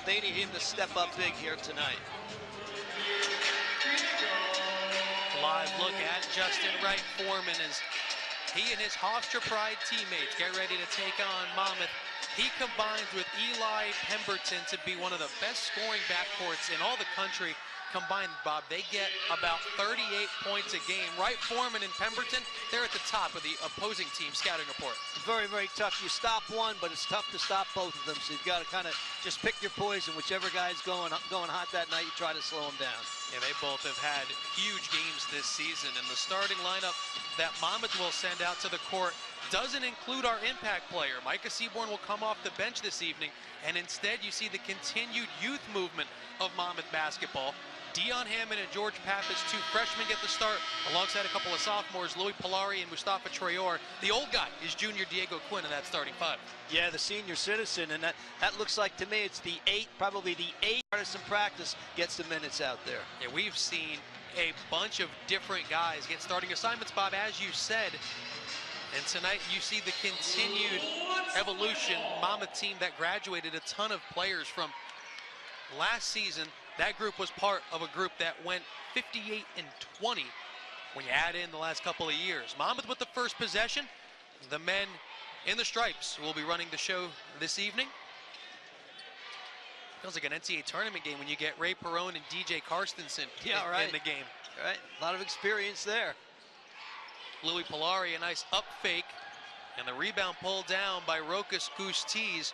they need him to step up big here tonight. Live look at Justin Wright Foreman as he and his Hofstra Pride teammates get ready to take on Monmouth. He combines with Eli Pemberton to be one of the best scoring backcourts in all the country. Combined, Bob, they get about 38 points a game. Wright Foreman and Pemberton, they're at the top of the opposing team scouting report. Very, very tough. You stop one, but it's tough to stop both of them. So you've got to kind of just pick your poison. Whichever guy's going hot that night, you try to slow him down. Yeah, they both have had huge games this season, and the starting lineup that Monmouth will send out to the court doesn't include our impact player. Micah Seaborn will come off the bench this evening, and instead you see the continued youth movement of Monmouth basketball. Dion Hammond and George Pappas, two freshmen, get the start, alongside a couple of sophomores, Louis Polari and Mustafa Traore. The old guy is junior Diego Quinn in that starting five. Yeah, the senior citizen, and that looks like to me it's probably the eight artist in practice gets the minutes out there. Yeah, we've seen a bunch of different guys get starting assignments, Bob, as you said. And tonight you see the continued evolution. Monmouth team that graduated a ton of players from last season. That group was part of a group that went 58-20 when you add in the last couple of years. Monmouth with the first possession. The men in the stripes will be running the show this evening. Feels like an NCAA tournament game when you get Ray Perrone and DJ Karstensen in the game. Right, a lot of experience there. Louis Polari, a nice up fake, and the rebound pulled down by Rokas Gustis.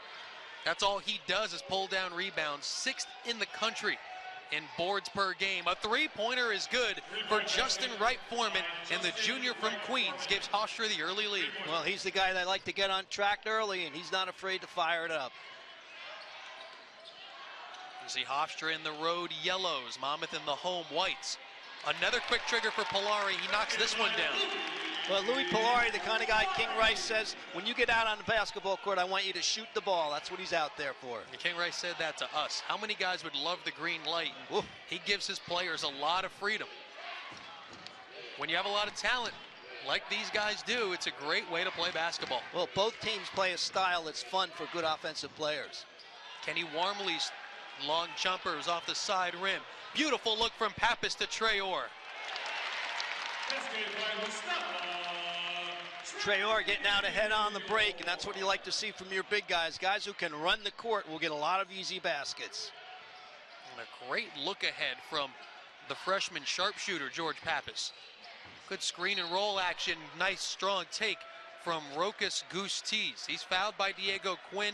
That's all he does is pull down rebounds. 6th in the country in boards per game. A three-pointer is good for Justin Wright Foreman, and the junior from Queens gives Hofstra the early lead. Well, he's the guy that like to get on track early, and he's not afraid to fire it up. You see Hofstra in the road yellows, Monmouth in the home whites. Another quick trigger for Polari. He knocks this one down. Well, Louis Polari, the kind of guy King Rice says, when you get out on the basketball court, I want you to shoot the ball. That's what he's out there for. And King Rice said that to us. How many guys would love the green light? And he gives his players a lot of freedom. When you have a lot of talent, like these guys do, it's a great way to play basketball. Well, both teams play a style that's fun for good offensive players. Kenny Warmley's long jumper is off the side rim. Beautiful look from Pappas to Traore. Traore getting out ahead on the break, and that's what you like to see from your big guys. Guys who can run the court will get a lot of easy baskets. And a great look ahead from the freshman sharpshooter, George Pappas. Good screen and roll action. Nice strong take from Rokas Gustis. He's fouled by Diego Quinn.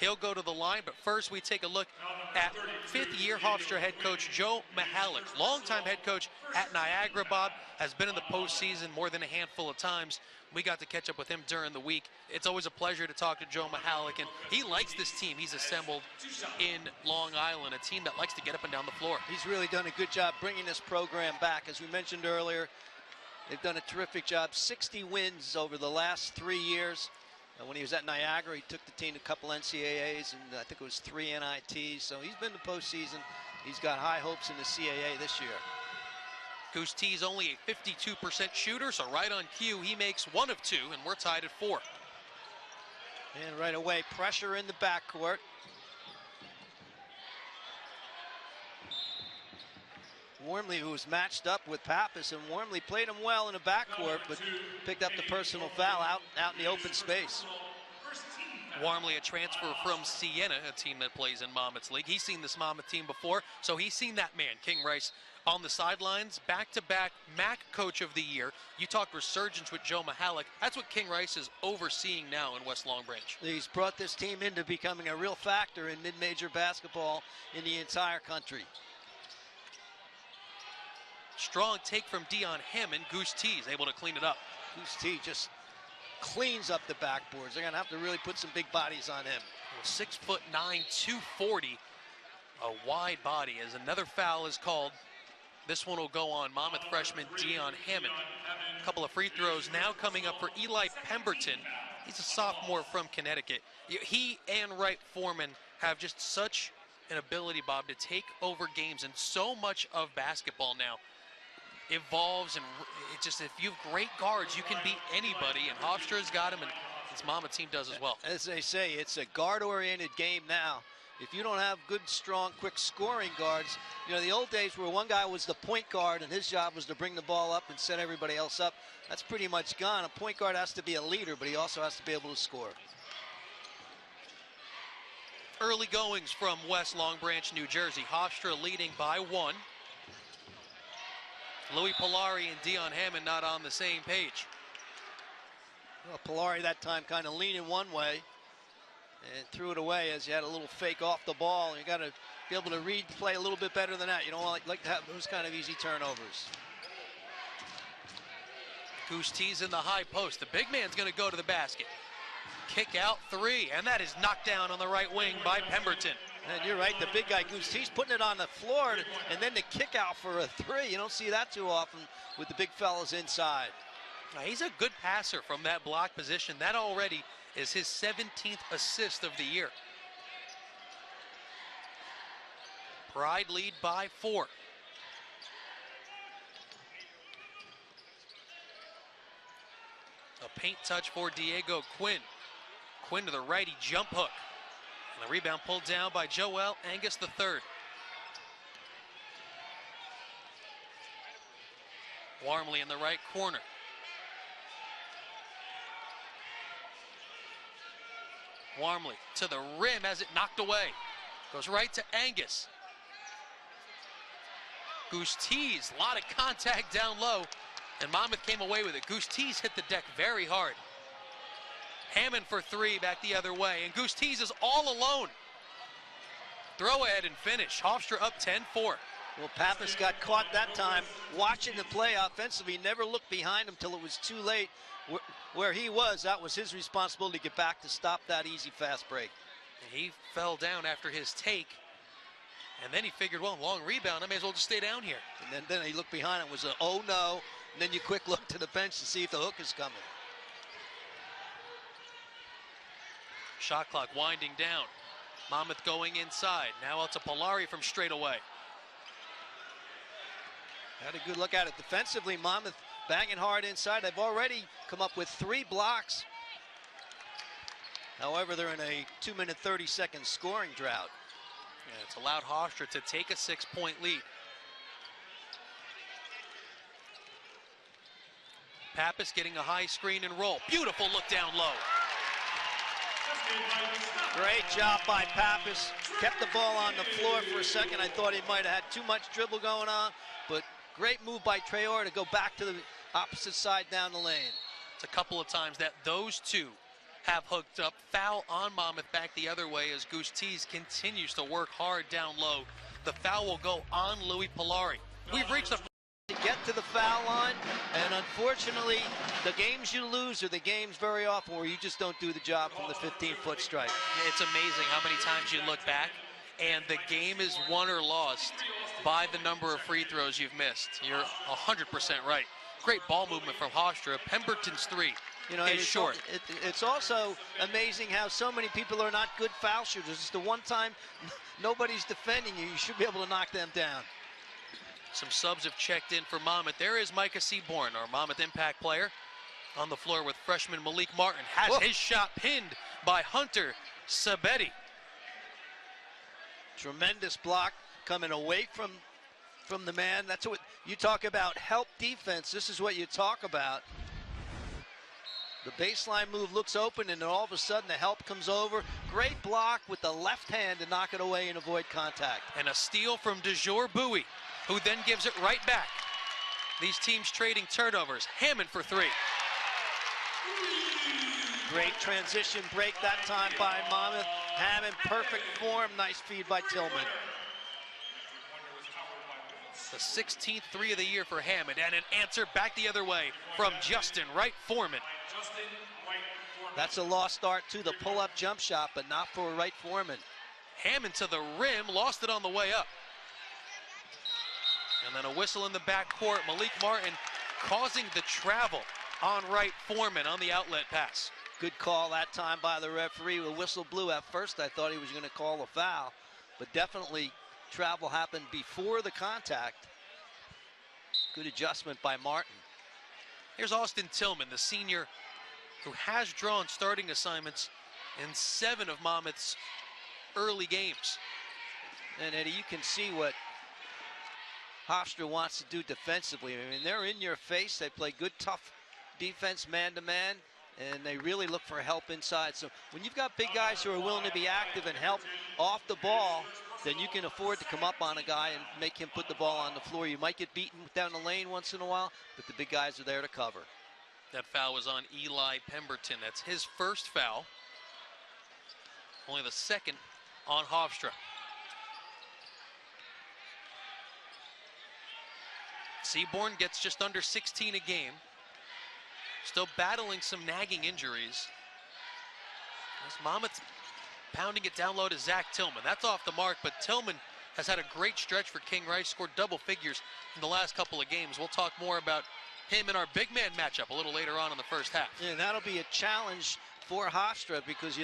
He'll go to the line, but first we take a look at fifth-year Hofstra head coach Joe Mihalik. Longtime head coach at Niagara, Bob, has been in the postseason more than a handful of times. We got to catch up with him during the week. It's always a pleasure to talk to Joe Mihalik, and he likes this team he's assembled in Long Island, a team that likes to get up and down the floor. He's really done a good job bringing this program back. As we mentioned earlier, they've done a terrific job. 60 wins over the last 3 years. When he was at Niagara, he took the team to a couple NCAAs, and I think it was 3 NITs. So he's been to postseason. He's got high hopes in the CAA this year. Gustis only a 52% shooter, so right on cue, he makes 1 of 2, and we're tied at 4. And right away, pressure in the backcourt. Warmley, who was matched up with Pappas, and Warmley played him well in the backcourt, but picked up the personal foul out in the open space. Warmley, a transfer from Siena, a team that plays in Monmouth's league. He's seen this Monmouth team before, so he's seen that man, King Rice, on the sidelines. Back-to-back MAC Coach of the Year. You talk resurgence with Joe Mihalik. That's what King Rice is overseeing now in West Long Branch. He's brought this team into becoming a real factor in mid-major basketball in the entire country. Strong take from Dion Hammond. Gustis able to clean it up. Gustis just cleans up the backboards. They're going to have to really put some big bodies on him. 6'9", 240. A wide body as another foul is called. This one will go on Monmouth freshman Dion Hammond. A couple of free throws now coming up for Eli Pemberton. He's a sophomore from Connecticut. He and Wright Foreman have just such an ability, Bob, to take over games, and so much of basketball now evolves, and it just, if you have great guards, you can beat anybody, and Hofstra's got him, and this Monmouth team does as well. As they say, it's a guard-oriented game now. if you don't have good, strong, quick scoring guards, you know, the old days where one guy was the point guard and his job was to bring the ball up and set everybody else up, that's pretty much gone. A point guard has to be a leader, but he also has to be able to score. Early goings from West Long Branch, New Jersey. Hofstra leading by 1. Louis Polari and Dion Hammond not on the same page. Well, Polari that time kind of leaning one way and threw it away as he had a little fake off the ball. And you got to be able to read the play a little bit better than that. You don't like to have those kind of easy turnovers. Goose tees in the high post. The big man's going to go to the basket. Kick out 3, and that is knocked down on the right wing by Pemberton. And you're right, the big guy Goose T's putting it on the floor, and then the kick out for a 3. You don't see that too often with the big fellas inside. Now, he's a good passer from that block position. That already is his 17th assist of the year. Pride lead by 4. A paint touch for Diego Quinn. Quinn to the righty jump hook. And the rebound pulled down by Joel Angus III. Warmly in the right corner. Warmly to the rim as it knocked away. Goes right to Angus. Goose tees, a lot of contact down low, and Monmouth came away with it. Goose tees hit the deck very hard. Hammond for 3 back the other way, and Goose tees is all alone. Throw ahead and finish. Hofstra up 10-4. Well, Pappas got caught that time watching the play offensively. He never looked behind him till it was too late. Where he was, that was his responsibility to get back to stop that easy fast break. He fell down after his take, and then he figured, well, long rebound, I may as well just stay down here. And then he looked behind, it was a oh no, and then you quick look to the bench to see if the hook is coming. Shot clock winding down. Monmouth going inside. Now it's a Polari from straight away. Had a good look at it defensively. Monmouth banging hard inside. They've already come up with 3 blocks. However, they're in a 2-minute 30-second scoring drought. Yeah, it's allowed Hofstra to take a 6-point lead. Pappas getting a high screen and roll. Beautiful look down low. Great job by Pappas. Kept the ball on the floor for a second. I thought he might have had too much dribble going on, but great move by Traore to go back to the opposite side down the lane. It's a couple of times that those two have hooked up. Foul on Monmouth back the other way as Goose Tees continues to work hard down low. The foul will go on Louis Polari. We've reached the to get to the foul line, and unfortunately the games you lose are the games very often where you just don't do the job from the 15-foot strike. It's amazing how many times you look back and the game is won or lost by the number of free throws you've missed. You're 100% right. Great ball movement from Hofstra. Pemberton's 3 is short. It's also amazing how so many people are not good foul shooters. It's the one time nobody's defending you. You should be able to knock them down. Some subs have checked in for Monmouth. There is Micah Seaborn, our Monmouth impact player, on the floor with freshman Malik Martin. Has his shot pinned by Hunter Sabetti. Tremendous block coming away from the man. That's what you talk about, help defense. This is what you talk about. The baseline move looks open, and then all of a sudden the help comes over. Great block with the left hand to knock it away and avoid contact. And a steal from DeJour Bowie, who then gives it right back. These teams trading turnovers. Hammond for 3. Great transition break that time by Monmouth. Hammond, perfect form. Nice feed by Tillman. The 16th 3 of the year for Hammond, and an answer back the other way from Justin Wright Foreman. That's a lost start to the pull-up jump shot, but not for Wright Foreman. Hammond to the rim, lost it on the way up. And then a whistle in the backcourt. Malik Martin causing the travel on Wright Foreman on the outlet pass. Good call that time by the referee. The whistle blew at first. I thought he was going to call a foul, but definitely travel happened before the contact. Good adjustment by Martin. Here's Austin Tillman, the senior who has drawn starting assignments in 7 of Monmouth's early games. And Eddie, you can see what Hofstra wants to do defensively. I mean, they're in your face. They play good, tough defense, man-to-man, and they really look for help inside. So when you've got big guys who are willing to be active and help off the ball, then you can afford to come up on a guy and make him put the ball on the floor. You might get beaten down the lane once in a while, but the big guys are there to cover. That foul was on Eli Pemberton. That's his first foul. Only the second on Hofstra. Seaborn gets just under 16 a game. Still battling some nagging injuries. As Monmouth pounding it down low to Zach Tillman. That's off the mark, but Tillman has had a great stretch for King Rice, scored double figures in the last couple of games. We'll talk more about him in our big man matchup a little later on in the first half. Yeah, and that'll be a challenge for Hofstra, because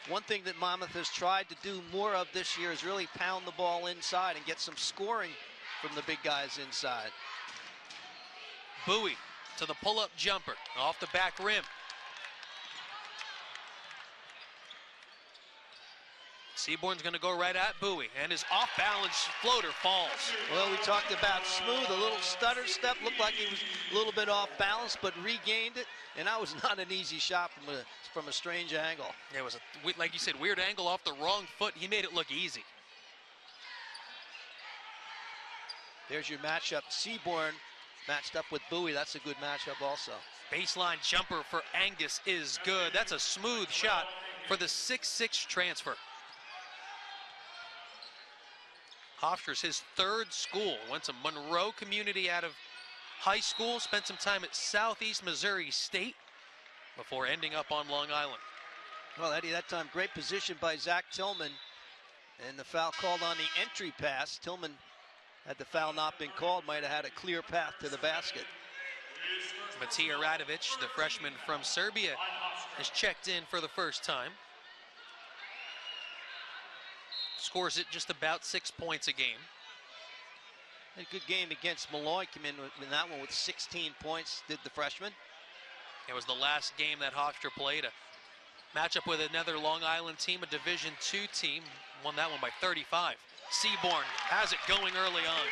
one thing that Monmouth has tried to do more of this year is really pound the ball inside and get some scoring from the big guys inside. Bowie to the pull-up jumper off the back rim. Seaborn's going to go right at Bowie, and his off-balance floater falls. Well, we talked about smooth, a little stutter step, looked like he was a little bit off balance, but regained it, and that was not an easy shot from a strange angle. Yeah, it was, like you said, weird angle off the wrong foot. He made it look easy. There's your matchup. Seaborn matched up with Bowie. That's a good matchup also. Baseline jumper for Angus is good. That's a smooth shot for the 6'6" transfer. Hofstra's his third school. Went to Monroe Community out of high school. Spent some time at Southeast Missouri State before ending up on Long Island. Well, Eddie, that time great position by Zach Tillman. And the foul called on the entry pass. Tillman, had the foul not been called, might have had a clear path to the basket. Matija Radovic, the freshman from Serbia, is checked in for the first time. Scores it just about 6 points a game. A good game against Malloy. Came in that one with 16 points, did the freshman. It was the last game that Hofstra played. A matchup with another Long Island team, a Division II team. Won that one by 35. Seaborn has it going early on.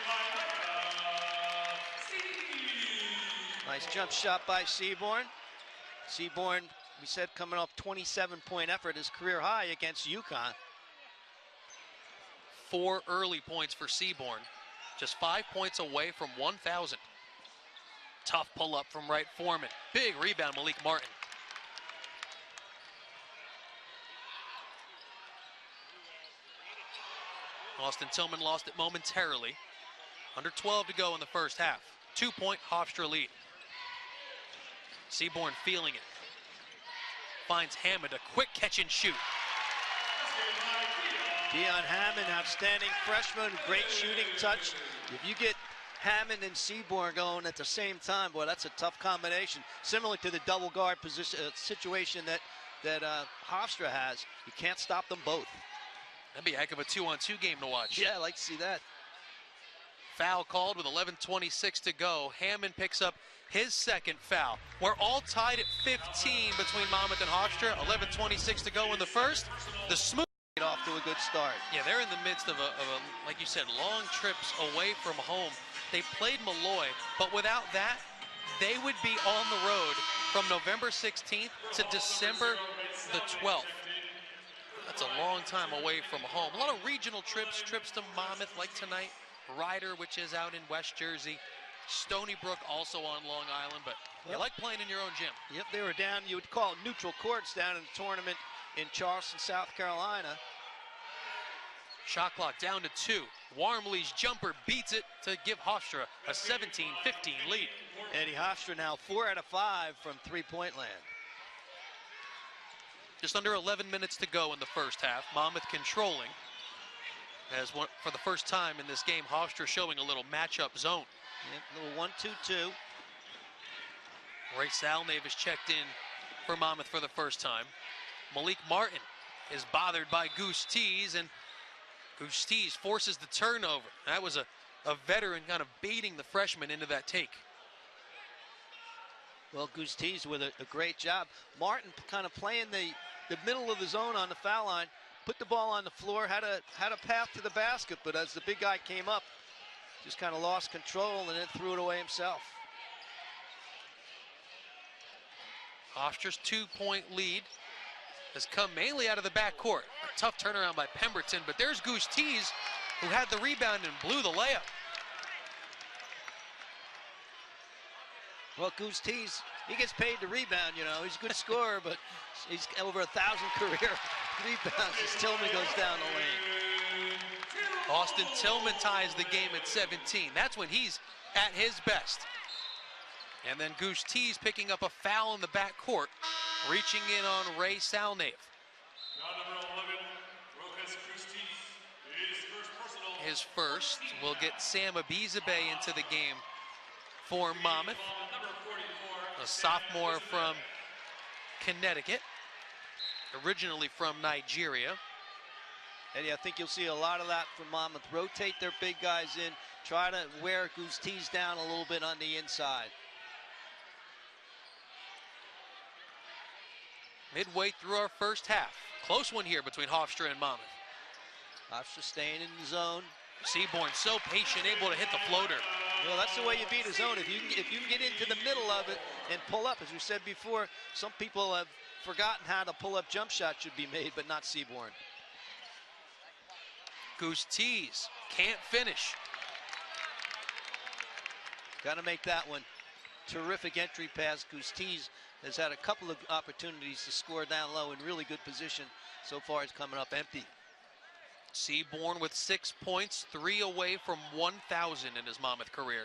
Nice jump shot by Seaborn. Seaborn, we said, coming off 27-point effort, his career high against UConn. 4 early points for Seaborn. Just 5 points away from 1,000. Tough pull up from Wright Foreman. Big rebound, Malik Martin. Austin Tillman lost it momentarily. Under 12 to go in the first half. 2-point Hofstra lead. Seaborn feeling it. Finds Hammond, a quick catch and shoot. Deion Hammond, outstanding freshman, great shooting touch. If you get Hammond and Seaborn going at the same time, boy, that's a tough combination. Similar to the double guard position situation that Hofstra has. You can't stop them both. That'd be a heck of a 2-on-2 game to watch. Yeah, I like to see that. Foul called with 11:26 to go. Hammond picks up his second foul. We're all tied at 15 between Monmouth and Hofstra. 11:26 to go in the first. The smooth off to a good start. Yeah, they're in the midst of a, like you said, long trips away from home. They played Malloy, but without that, they would be on the road from November 16th to December the 12th. That's a long time away from home. A lot of regional trips to Monmouth like tonight. Ryder, which is out in West Jersey. Stony Brook also on Long Island, but you like playing in your own gym. Yep, they were down, you would call it neutral courts down in the tournament in Charleston, South Carolina. Shot clock down to 2. Warmley's jumper beats it to give Hofstra a 17-15 lead. Eddie, Hofstra now 4 out of 5 from three-point land. Just under 11 minutes to go in the first half. Monmouth controlling. As one, for the first time in this game, Hofstra showing a little matchup zone. Yep, little 1-2-2. Ray Salnave is checked in for Monmouth for the first time. Malik Martin is bothered by Goose Tees, and Goose Tees forces the turnover. That was a veteran kind of baiting the freshman into that take. Well, Goose Tees with a great job. Martin kind of playing the middle of the zone on the foul line, put the ball on the floor, had a path to the basket, but as the big guy came up, just kind of lost control and then threw it away himself. Hofstra's 2-point lead has come mainly out of the backcourt. A tough turnaround by Pemberton, but there's Goose Tees, who had the rebound and blew the layup. Well, Goose Tees, he gets paid to rebound, you know. He's a good scorer, but he's over 1,000 career rebounds as Tillman goes down the lane. Austin Tillman ties the game at 17. That's when he's at his best. And then Goose Tees picking up a foul in the backcourt, reaching in on Ray Salnave. His first will get Sam Abizabe into the game for Monmouth, a sophomore from Connecticut, originally from Nigeria. Eddie, I think you'll see a lot of that from Monmouth. Rotate their big guys in, try to wear Goose Tees down a little bit on the inside. Midway through our first half. Close one here between Hofstra and Monmouth. Hofstra staying in the zone. Seaborn so patient, able to hit the floater. Well, that's the way you beat a zone. If you can get into the middle of it and pull up, as we said before, some people have forgotten how to pull up jump shots should be made, but not Seaborn. Goose Tees can't finish. Got to make that one. Terrific entry pass. Goose Tees has had a couple of opportunities to score down low in really good position. So far, it's coming up empty. Seaborn with 6 points, 3 away from 1,000 in his Monmouth career.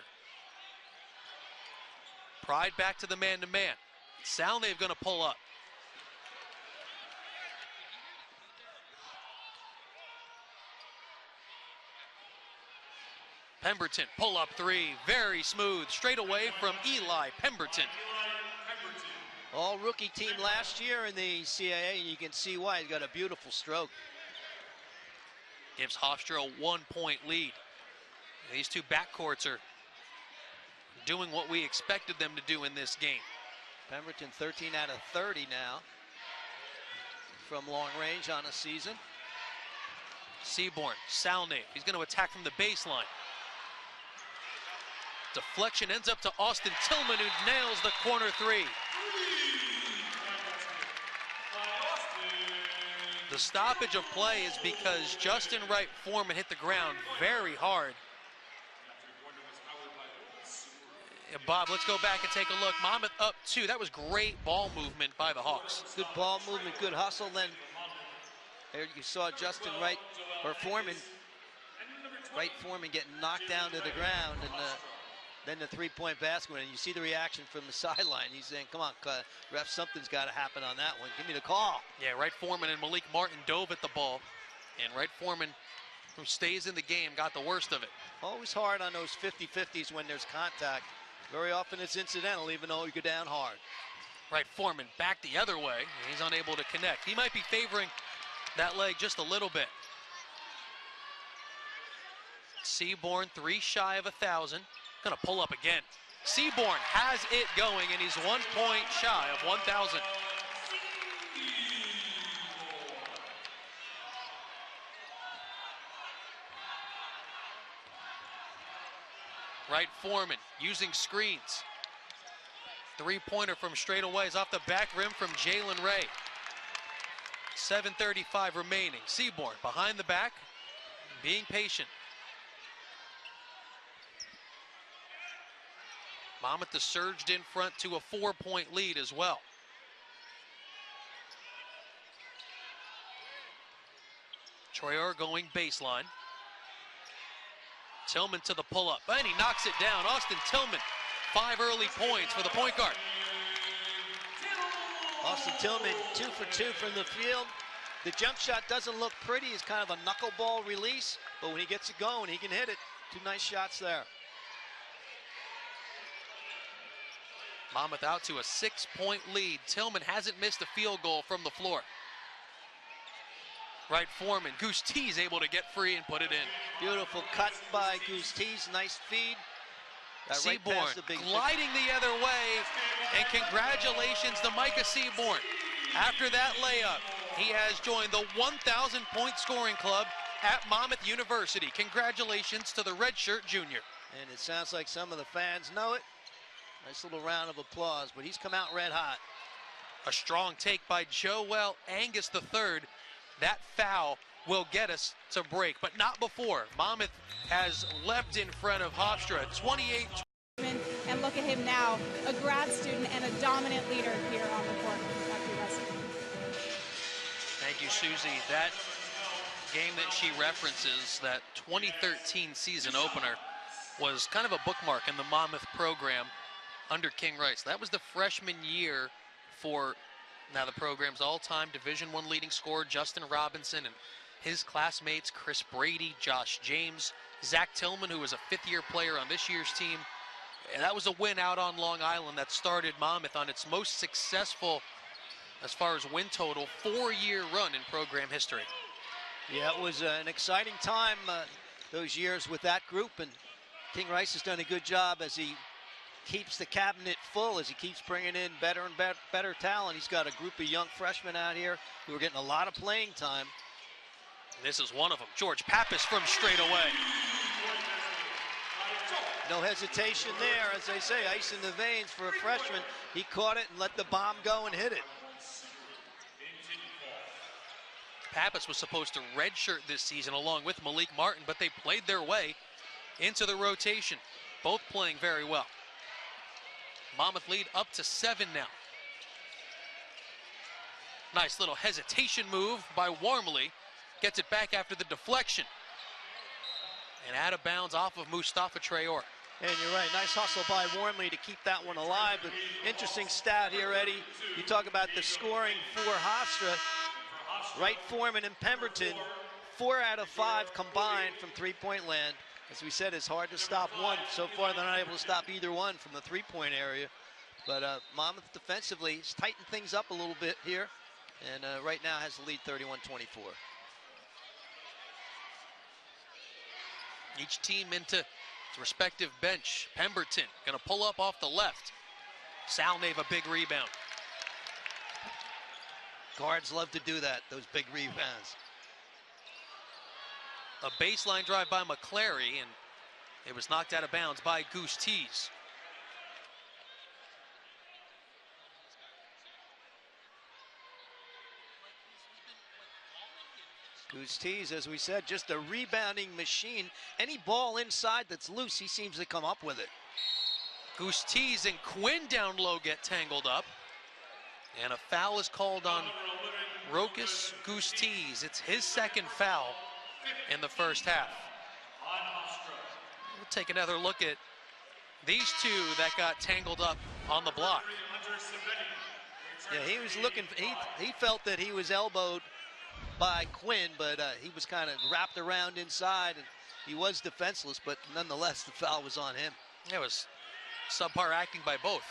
Pride back to the man-to-man. Salnave going to pull up. Pemberton, pull-up three, very smooth, straight away from Eli Pemberton. All rookie team last year in the CAA, and you can see why. He's got a beautiful stroke. Gives Hofstra a 1-point lead. These two backcourts are doing what we expected them to do in this game. Pemberton 13 out of 30 now from long range on a season. Seaborn, Salnave, he's going to attack from the baseline. Deflection ends up to Austin Tillman, who nails the corner three. The stoppage of play is because Justin Wright Foreman hit the ground very hard. Bob, let's go back and take a look. Monmouth up 2. That was great ball movement by the Hawks. Good ball movement, good hustle. Then there you saw Justin Wright Foreman getting knocked down to the ground, and then the three-point basket, and you see the reaction from the sideline. He's saying, come on, ref, something's got to happen on that one. Give me the call. Yeah, Wright Foreman and Malik Martin dove at the ball, and Wright Foreman, who stays in the game, got the worst of it. Always hard on those 50-50s when there's contact. Very often it's incidental, even though you go down hard. Wright Foreman back the other way. He's unable to connect. He might be favoring that leg just a little bit. Seaborn 3 shy of 1,000. Gonna pull up again. Seaborn has it going, and he's 1 point shy of 1,000. Wright Foreman using screens. Three-pointer from straight away is off the back rim from Jalen Ray. 7:35 remaining. Seaborn behind the back, being patient. Monmouth has surged in front to a 4-point lead as well. Troyer going baseline. Tillman to the pull-up, and he knocks it down. Austin Tillman, 5 early points for the point guard. Austin Tillman 2 for 2 from the field. The jump shot doesn't look pretty. It's kind of a knuckleball release, but when he gets it going, he can hit it. 2 nice shots there. Monmouth out to a 6-point lead. Tillman hasn't missed a field goal from the floor. Wright Foreman, Goose Tees able to get free and put it in. Beautiful cut by Goose Tees, nice feed. Seaborn right gliding the other way, and congratulations to Micah Seaborn. After that layup, He has joined the 1,000-point scoring club at Monmouth University. Congratulations to the redshirt junior. And it sounds like some of the fans know it. Nice little round of applause, but he's come out red hot. A strong take by Joel Angus III. That foul will get us to break, but not before. Monmouth has leapt in front of Hofstra, 28. And look at him now, a grad student and a dominant leader here on the court. Thank you, Susie. That game that she references, that 2013 season opener, was kind of a bookmark in the Monmouth program under King Rice. That was the freshman year for now the program's all-time Division I leading scorer, Justin Robinson, and his classmates, Chris Brady, Josh James, Zach Tillman, who was a fifth-year player on this year's team. And that was a win out on Long Island that started Monmouth on its most successful, as far as win total, 4-year run in program history. Yeah, it was an exciting time those years with that group, and King Rice has done a good job as he keeps the cabinet full, as he keeps bringing in better and better talent. He's got a group of young freshmen out here who are getting a lot of playing time. This is one of them. George Pappas from straight away. No hesitation there, as they say, ice in the veins for a freshman. He caught it and let the bomb go and hit it. Pappas was supposed to redshirt this season along with Malik Martin, but they played their way into the rotation, both playing very well. Monmouth lead up to 7 now. Nice little hesitation move by Warmley. Gets it back after the deflection. And out of bounds off of Mustafa Traore. And you're right, nice hustle by Warmley to keep that one alive. But interesting stat here, Eddie. You talk about the scoring for Hofstra. Wright, Foreman, and Pemberton, 4 out of 5 combined from three-point land. As we said, it's hard to stop one. So far, they're not able to stop either one from the three-point area. But Monmouth defensively has tightened things up a little bit here. And right now has the lead 31-24. Each team into its respective bench. Pemberton gonna pull up off the left. Salnave a big rebound. Guards love to do that, those big rebounds. A baseline drive by McClary, and it was knocked out of bounds by Goose Tees. Goose Tees, as we said, just a rebounding machine. Any ball inside that's loose, he seems to come up with it. Goose Tees and Quinn down low get tangled up. And a foul is called on Rokas Goose Tees. It's his second foul in the first half. We'll take another look at these two that got tangled up on the block. Yeah, he was looking, he felt that he was elbowed by Quinn, but he was kind of wrapped around inside, and he was defenseless, but nonetheless, the foul was on him. It was subpar acting by both.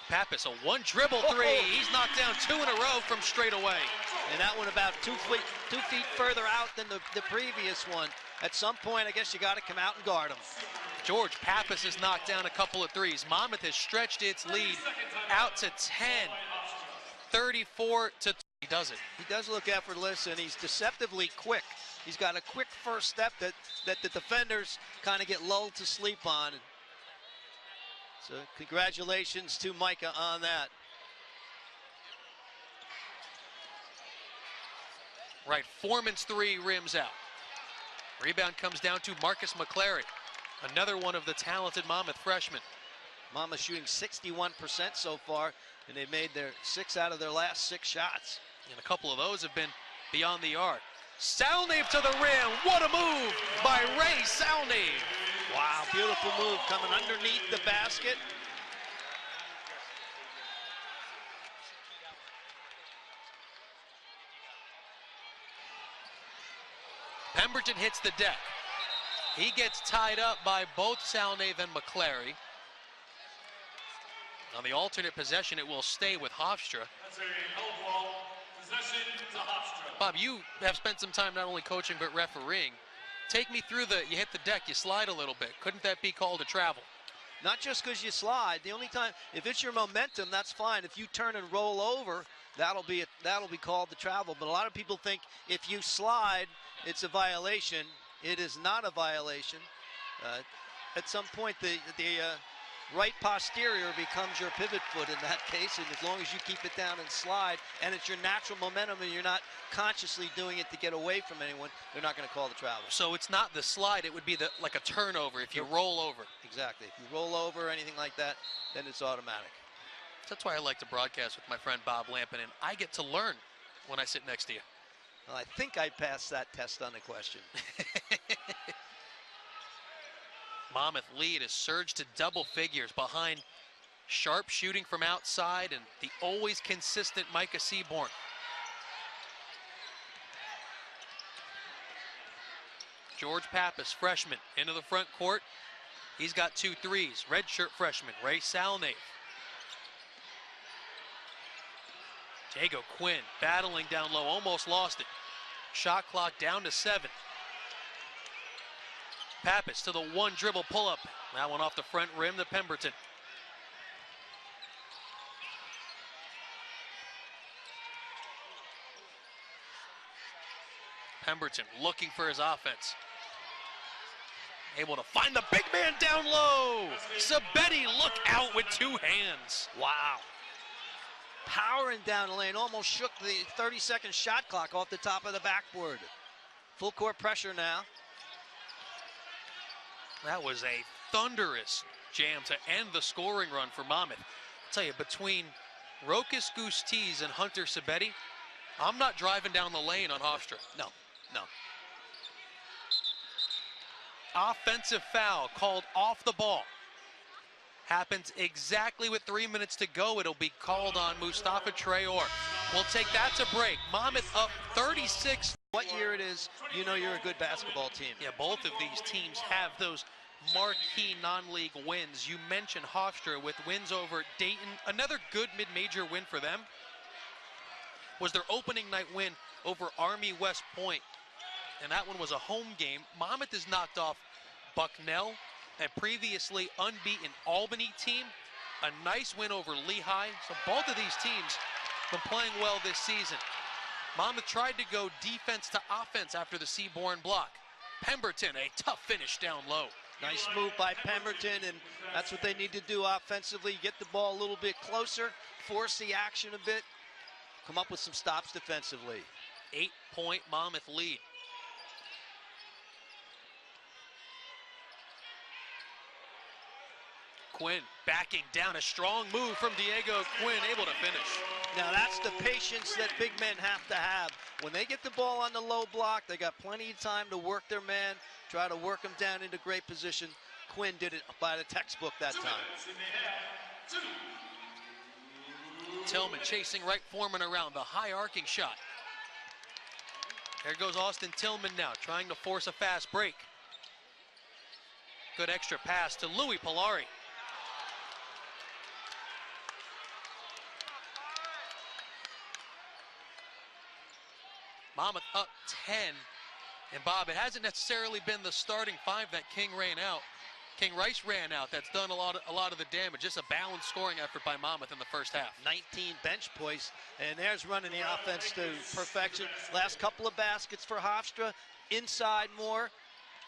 Pappas, a one dribble three. He's knocked down 2 in a row from straight away. And that one about 2 feet further out than the previous one. At some point, I guess you got to come out and guard him. George Pappas has knocked down a couple of threes. Monmouth has stretched its lead out to 10. 34-2. He does it. He does look effortless, and he's deceptively quick. He's got a quick first step that the defenders kind of get lulled to sleep on. So congratulations to Micah on that. Right, Foreman's three rims out. Rebound comes down to Marcus McClary, another one of the talented Monmouth freshmen. Monmouth shooting 61% so far, and they've made their 6 out of their last 6 shots. And a couple of those have been beyond the arc. Salnave to the rim. What a move by Ray Salnave. Wow, beautiful move coming underneath the basket. Pemberton hits the deck. He gets tied up by both Salnave and McClary. On the alternate possession, it will stay with Hofstra. That's a held ball. Possession to Hofstra. Bob, you have spent some time not only coaching but refereeing. Take me through you hit the deck, you slide a little bit. Couldn't that be called a travel? Not just because you slide. The only time, if it's your momentum, that's fine. If you turn and roll over, that'll be called the travel. But a lot of people think if you slide, it's a violation. It is not a violation. At some point, the right posterior becomes your pivot foot in that case, and as long as you keep it down and slide, and it's your natural momentum and you're not consciously doing it to get away from anyone, they're not going to call the travel. So it's not the slide, it would be like a turnover if you roll over. Exactly. If you roll over or anything like that, then it's automatic. That's why I like to broadcast with my friend Bob Lampin, and I get to learn when I sit next to you. Well, I think I passed that test on the question. Monmouth lead has surged to double figures behind sharp shooting from outside and the always consistent Micah Seaborn. George Pappas, freshman, into the front court. He's got 2 threes. Redshirt freshman, Ray Salnave. Diego Quinn battling down low, almost lost it. Shot clock down to 7. Pappas to the 1 dribble pull-up. That one off the front rim to Pemberton. Pemberton looking for his offense. Able to find the big man down low. Sabetti, look out with 2 hands. Wow. Powering down the lane, almost shook the 30-second shot clock off the top of the backboard. Full court pressure now. That was a thunderous jam to end the scoring run for Monmouth. I'll tell you, between Rokas Gustis and Hunter Sabetti, I'm not driving down the lane on Hofstra. No. Offensive foul called off the ball. Happens exactly with 3 minutes to go. It'll be called on Mustafa Traore. We'll take that to break. Monmouth up 36. What year it is, you know you're a good basketball team. Yeah, both of these teams have those marquee non-league wins. You mentioned Hofstra with wins over Dayton. Another good mid-major win for them was their opening night win over Army West Point. And that one was a home game. Monmouth has knocked off Bucknell, a previously unbeaten Albany team. A nice win over Lehigh. So both of these teams been playing well this season. Monmouth tried to go defense to offense after the Seaborn block. Pemberton, a tough finish down low. Nice move by Pemberton, and that's what they need to do offensively. Get the ball a little bit closer, force the action a bit, come up with some stops defensively. 8-point Monmouth lead. Quinn backing down, a strong move from Diego Quinn, able to finish. Now that's the patience that big men have to have. When they get the ball on the low block, they got plenty of time to work their man, try to work him down into great position. Quinn did it by the textbook that time. Tillman chasing Wright Foreman around, the high arcing shot. There goes Austin Tillman now, trying to force a fast break. Good extra pass to Louis Polari. Monmouth up 10. And Bob, it hasn't necessarily been the starting 5 that King Rice ran out that's done a lot of the damage. Just a balanced scoring effort by Monmouth in the first half. 19 bench points, and there's running the offense to perfection. Last couple of baskets for Hofstra, inside more,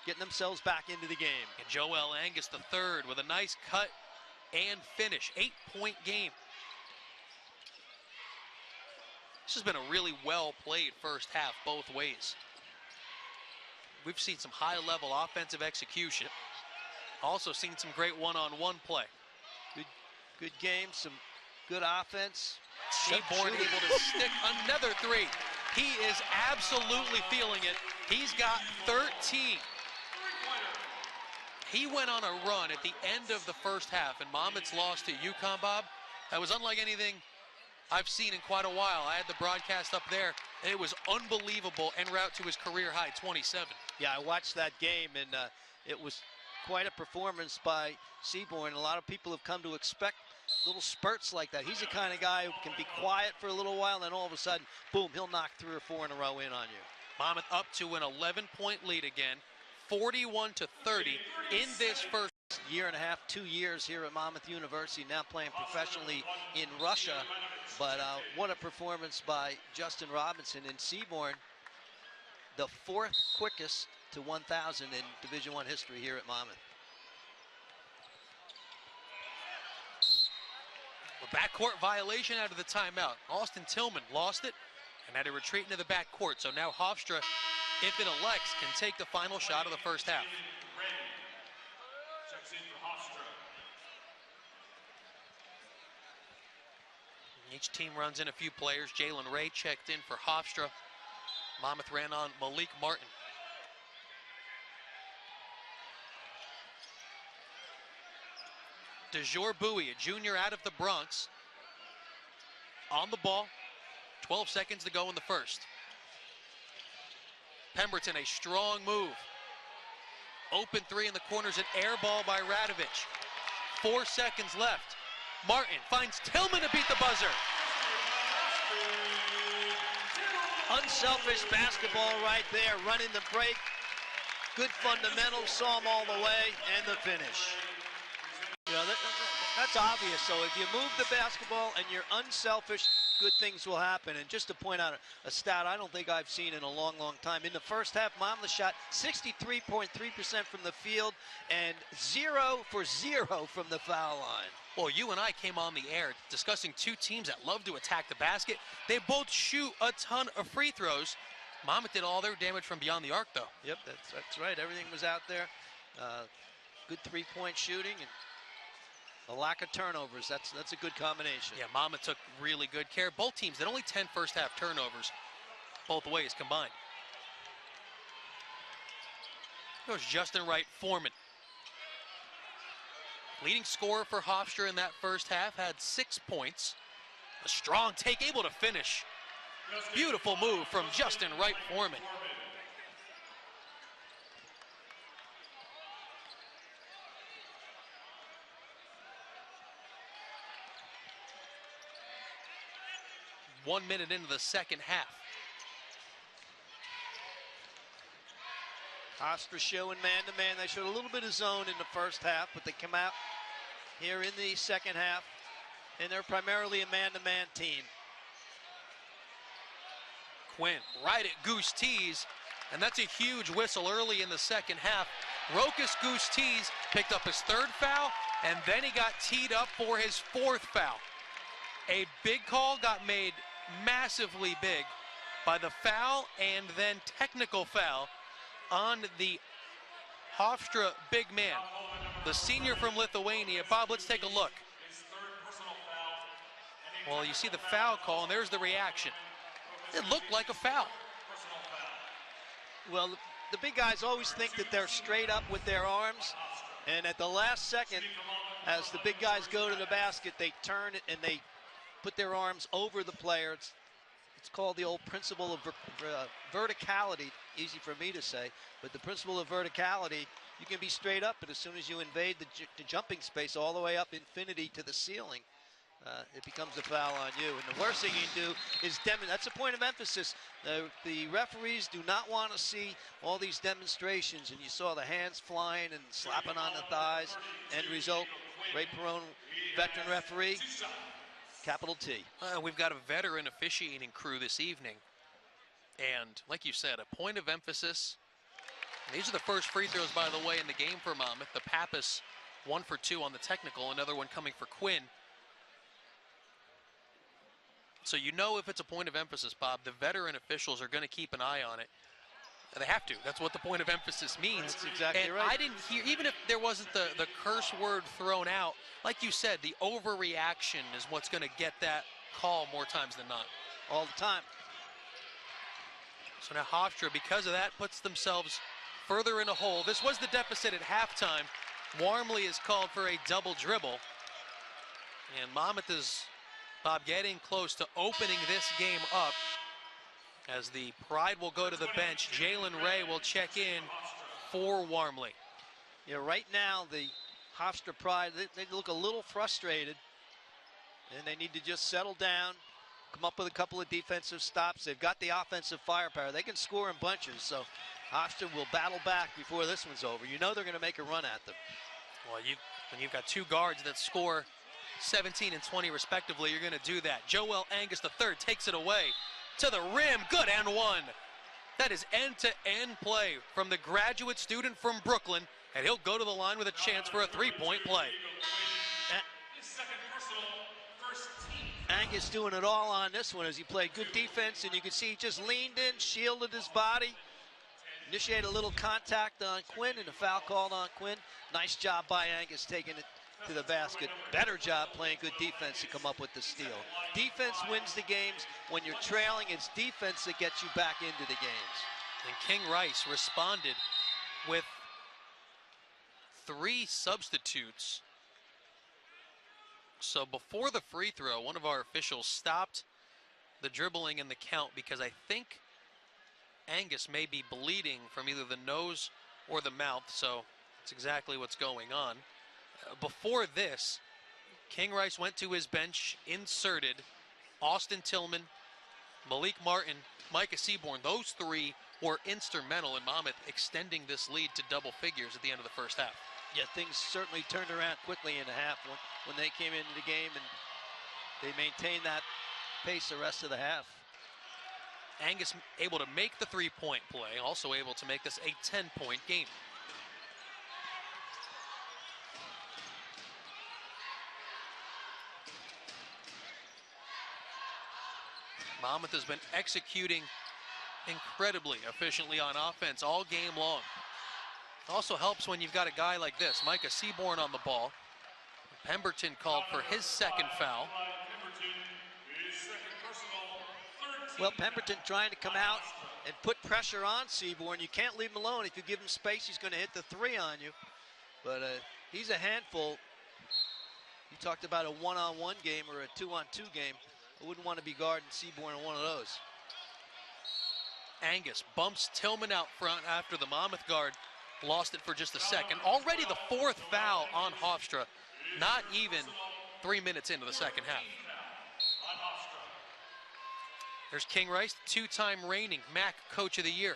getting themselves back into the game. And Joel Angus the third with a nice cut and finish. 8-point game. This has been a really well-played first half both ways. We've seen some high-level offensive execution. Also seen some great one-on-one play. Good game, some good offense. Seaborn able to stick another 3. He is absolutely feeling it. He's got 13. He went on a run at the end of the first half, and Monmouth's loss to UConn, Bob, that was unlike anything I've seen in quite a while. I had the broadcast up there, and it was unbelievable en route to his career high 27. Yeah, I watched that game, and it was quite a performance by Seaborn. A lot of people have come to expect little spurts like that. He's the kind of guy who can be quiet for a little while, and then all of a sudden, boom, he'll knock 3 or 4 in a row in on you. Monmouth up to an 11-point lead again, 41-30 in this first year and a half, 2 years here at Monmouth University, now playing professionally in Russia. But what a performance by Justin Robinson in Seaborn, the 4th quickest to 1,000 in Division I history here at Monmouth. A backcourt violation out of the timeout. Austin Tillman lost it and had to retreat into the backcourt. So now Hofstra, if it elects, can take the final shot of the first half. Checks in for Hofstra. Each team runs in a few players. Jalen Ray checked in for Hofstra. Monmouth ran on Malik Martin. DeJour Bowie, a junior out of the Bronx, on the ball. 12 seconds to go in the first. Pemberton, a strong move. Open three in the corners, an air ball by Radovich. 4 seconds left. Martin finds Tillman to beat the buzzer. Unselfish basketball right there, running the break. Good fundamentals, saw them all the way, and the finish. You know, that's obvious. So if you move the basketball and you're unselfish, good things will happen. And just to point out a stat I don't think I've seen in a long, long time. In the first half, Monmouth shot 63.3% from the field and 0 for 0 from the foul line. Well, you and I came on the air discussing two teams that love to attack the basket. They both shoot a ton of free throws. Monmouth did all their damage from beyond the arc, though. Yep, that's right. Everything was out there. Good three-point shooting and a lack of turnovers. That's a good combination. Yeah, Monmouth took really good care. Both teams had only 10 first-half turnovers, both ways combined. Goes Justin Wright Foreman. Leading scorer for Hofstra in that first half, had 6 points. A strong take, able to finish. Beautiful move from Justin Wright Foreman. One minute into the second half. Hofstra showing man-to-man. They showed a little bit of zone in the first half, but they come out here in the second half, and they're primarily a man-to-man team. Quinn right at Goose Tees, and that's a huge whistle early in the second half. Rokas Goose Tees picked up his 3rd foul, and then he got teed up for his 4th foul. A big call got made massively big by the foul and then technical foul on the Hofstra big man, the senior from Lithuania. Bob, let's take a look. Well, you see the foul call, and there's the reaction. It looked like a foul. Well, the big guys always think that they're straight up with their arms, and at the last second, as the big guys go to the basket, they turn it and they put their arms over the player. It's called the old principle of verticality. Easy for me to say, but the principle of verticality, you can be straight up, but as soon as you invade the jumping space all the way up infinity to the ceiling, it becomes a foul on you. And the worst thing you can do is that's a point of emphasis. The referees do not want to see all these demonstrations, and you saw the hands flying and slapping on the thighs. End result, Ray Perone, veteran referee, capital T. We've got a veteran officiating crew this evening. And like you said, a point of emphasis. And these are the first free throws, by the way, in the game for Monmouth. The Pappas 1 for 2 on the technical, another one coming for Quinn. So you know if it's a point of emphasis, Bob, the veteran officials are going to keep an eye on it. They have to. That's what the point of emphasis means. That's exactly and right. I didn't hear, even if there wasn't the curse word thrown out, like you said, the overreaction is what's going to get that call more times than not. All the time. So now Hofstra, because of that, puts themselves further in a hole. This was the deficit at halftime. Warmly is called for a double dribble. And Monmouth is, Bob, getting close to opening this game up. As the Pride will go to the bench, Jalen Ray will check in for Warmly. Yeah, right now the Hofstra Pride, they look a little frustrated, and they need to just settle down, come up with a couple of defensive stops. They've got the offensive firepower. They can score in bunches, so Hofstra will battle back before this one's over. You know they're going to make a run at them. Well, when you've got two guards that score 17 and 20 respectively, you're going to do that. Joel Angus III takes it away to the rim. Good and one. That is end-to-end play from the graduate student from Brooklyn, and he'll go to the line with a chance for a three-point play. Angus doing it all on this one as he played good defense, and you can see he just leaned in, shielded his body, initiated a little contact on Quinn, and a foul called on Quinn. Nice job by Angus taking it to the basket. Better job playing good defense to come up with the steal. Defense wins the games. When you're trailing, it's defense that gets you back into the games. And King Rice responded with 3 substitutes. So before the free throw, one of our officials stopped the dribbling and the count because I think Angus may be bleeding from either the nose or the mouth, so that's exactly what's going on. Before this, King Rice went to his bench, inserted Austin Tillman, Malik Martin, Micah Seaborn. Those 3 were instrumental in Monmouth extending this lead to double figures at the end of the first half. Yeah, things certainly turned around quickly in the half when they came into the game, and they maintained that pace the rest of the half. Angus able to make the three-point play, also able to make this a 10-point game. Monmouth has been executing incredibly efficiently on offense all game long. Also helps when you've got a guy like this, Micah Seaborn on the ball. Pemberton called for his second foul. Well, Pemberton trying to come out and put pressure on Seaborn. You can't leave him alone. If you give him space, he's going to hit the 3 on you. But he's a handful. You talked about a one-on-one game or a 2-on-2 game. I wouldn't want to be guarding Seaborn in one of those. Angus bumps Tillman out front after the Monmouth guard lost it for just a second. Already the 4th foul on Hofstra, not even 3 minutes into the second half. There's King Rice, 2-time reigning MAC Coach of the Year.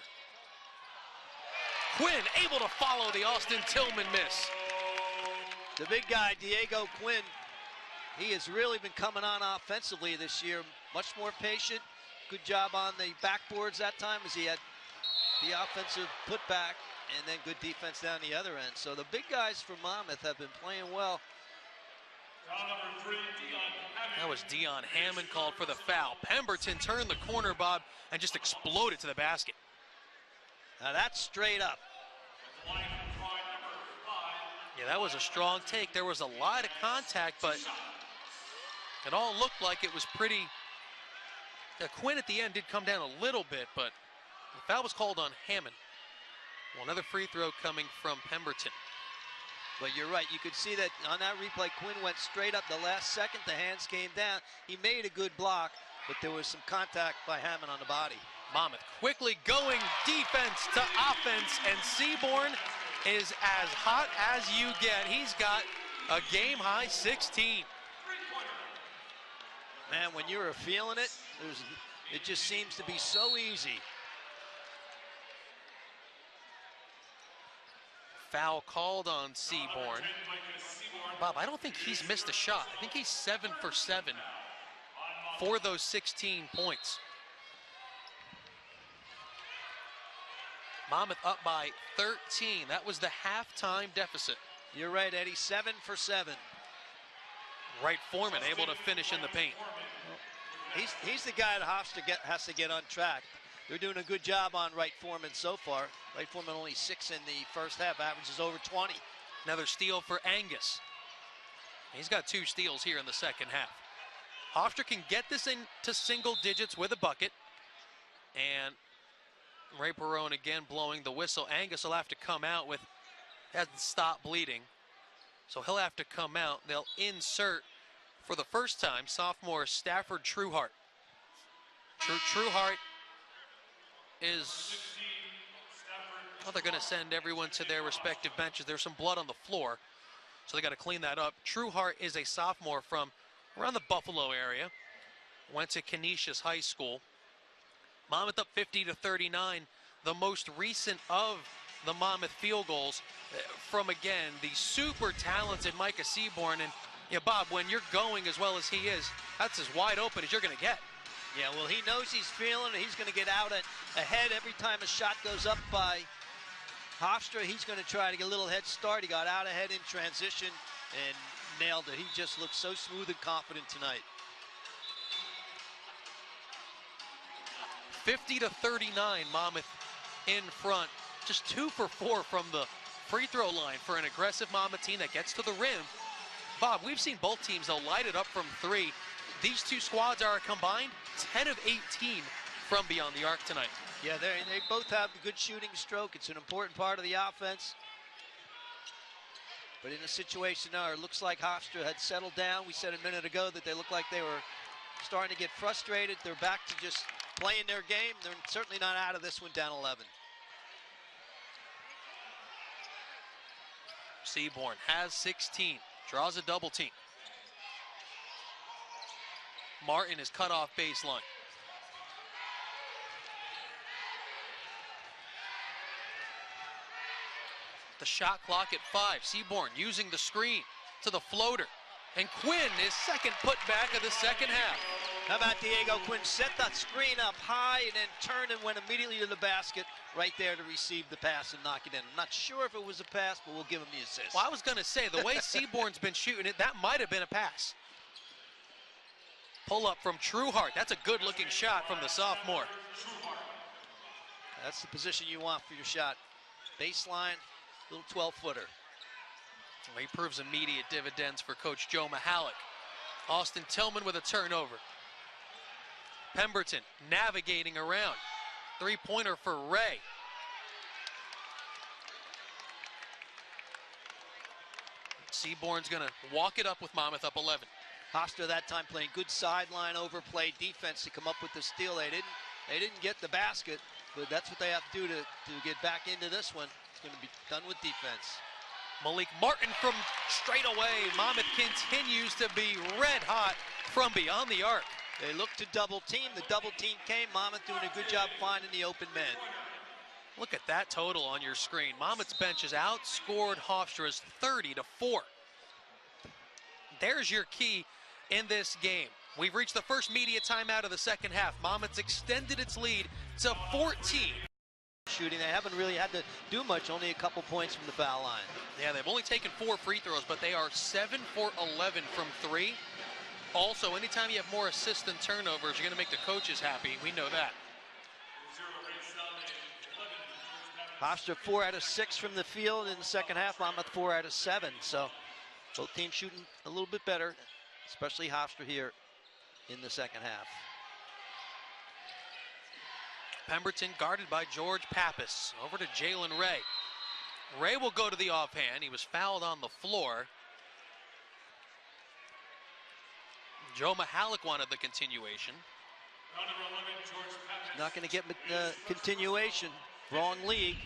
Quinn able to follow the Austin Tillman miss. The big guy, Diego Quinn, he has really been coming on offensively this year. Much more patient. Good job on the backboards that time as he had the offensive putback, and then good defense down the other end. So the big guys from Monmouth have been playing well. That was Dion Hammond called for the foul. Pemberton turned the corner, Bob, and just exploded to the basket. Now that's straight up. Yeah, that was a strong take. There was a lot of contact, but it all looked like it was pretty. Quinn at the end did come down a little bit, but the foul was called on Hammond. Well, another free throw coming from Pemberton. But you're right, you could see that on that replay, Quinn went straight up the last second, the hands came down. He made a good block, but there was some contact by Hammond on the body. Monmouth quickly going defense to offense, and Seaborn is as hot as you get. He's got a game-high 16. Man, when you're feeling it, it just seems to be so easy. Foul called on Seaborn. Bob, I don't think he's missed a shot. I think he's 7 for 7 for those 16 points. Monmouth up by 13. That was the halftime deficit. You're right, Eddie, 7 for 7. Wright Foreman able to finish in the paint. He's the guy that Hofstra has to get on track. They're doing a good job on Wright Foreman so far. Wright Foreman only 6 in the first half, averages over 20. Another steal for Angus. He's got 2 steals here in the second half. Hofstra can get this into single digits with a bucket. And Ray Perone again blowing the whistle. Angus will have to come out with, hasn't stopped bleeding. So he'll have to come out. They'll insert, for the first time, sophomore Stafford Trueheart. Trueheart is, well, they're going to send everyone to their respective benches. There's some blood on the floor, so they got to clean that up. Trueheart is a sophomore from around the Buffalo area. Went to Canisius High School. Monmouth up 50-39. The most recent of the Monmouth field goals from, again, the super talented Micah Seaborn. And Yeah, Bob, when you're going as well as he is, that's as wide open as you're going to get. Yeah, well, he knows he's feeling it. He's going to get out ahead every time a shot goes up by Hofstra. He's going to try to get a little head start. He got out ahead in transition and nailed it. He just looks so smooth and confident tonight. 50-39, Monmouth in front. Just 2 for 4 from the free throw line for an aggressive Monmouth team that gets to the rim. Bob, we've seen both teams, they'll light it up from 3. These two squads are combined 10 of 18 from beyond the arc tonight. Yeah, they both have the good shooting stroke. It's an important part of the offense. But in a situation now, it looks like Hofstra had settled down. We said a minute ago that they looked like they were starting to get frustrated. They're back to just playing their game. They're certainly not out of this one down 11. Seaborn has 16, draws a double team. Martin is cut off baseline. The shot clock at 5. Seaborn using the screen to the floater. And Quinn is second putback of the second half. How about Diego Quinn? Set that screen up high and then turned and went immediately to the basket right there to receive the pass and knock it in. I'm not sure if it was a pass, but we'll give him the assist. Well, I was going to say, the way Seaborn's been shooting it, that might have been a pass. Pull up from Trueheart. That's a good-looking shot from the sophomore. That's the position you want for your shot. Baseline, little 12-footer. Well, he proves immediate dividends for Coach Joe Mihalik. Austin Tillman with a turnover. Pemberton navigating around. Three-pointer for Ray. Seaborn's going to walk it up with Monmouth up 11. Hofstra that time playing good sideline overplay defense to come up with the steal. They didn't get the basket, but that's what they have to do to get back into this one. It's going to be done with defense. Malik Martin from straight away. Monmouth continues to be red hot from beyond the arc. They look to double team. The double team came. Monmouth doing a good job finding the open man. Look at that total on your screen. Monmouth's bench has outscored Hofstra's 30-4. There's your key in this game. We've reached the first media timeout of the second half. Monmouth's extended its lead to 14. Shooting, they haven't really had to do much, only a couple points from the foul line. Yeah, they've only taken 4 free throws, but they are 7 for 11 from 3. Also, anytime you have more assists than turnovers, you're going to make the coaches happy. We know that. Hofstra 4 out of 6 from the field in the second half. Monmouth 4 out of 7. So both teams shooting a little bit better, especially Hofstra here in the second half. Pemberton guarded by George Pappas. Over to Jalen Ray. Ray will go to the offhand. He was fouled on the floor. Joe Mihalik wanted the continuation. Not going to get continuation. Wrong league.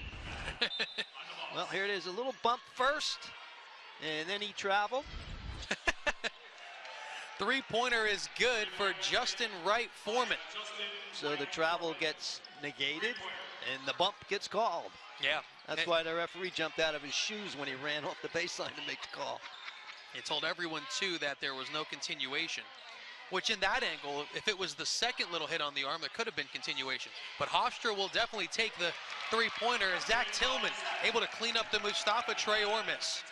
Well, here it is. A little bump first, and then he traveled. Three-pointer is good for Justin Wright Foreman. So the travel gets negated, and the bump gets called. Yeah. That's why the referee jumped out of his shoes when he ran off the baseline to make the call. He told everyone, too, that there was no continuation, which in that angle, if it was the second little hit on the arm, there could have been continuation. But Hofstra will definitely take the three-pointer as Zach Tillman able to clean up the Mustafa Traore miss.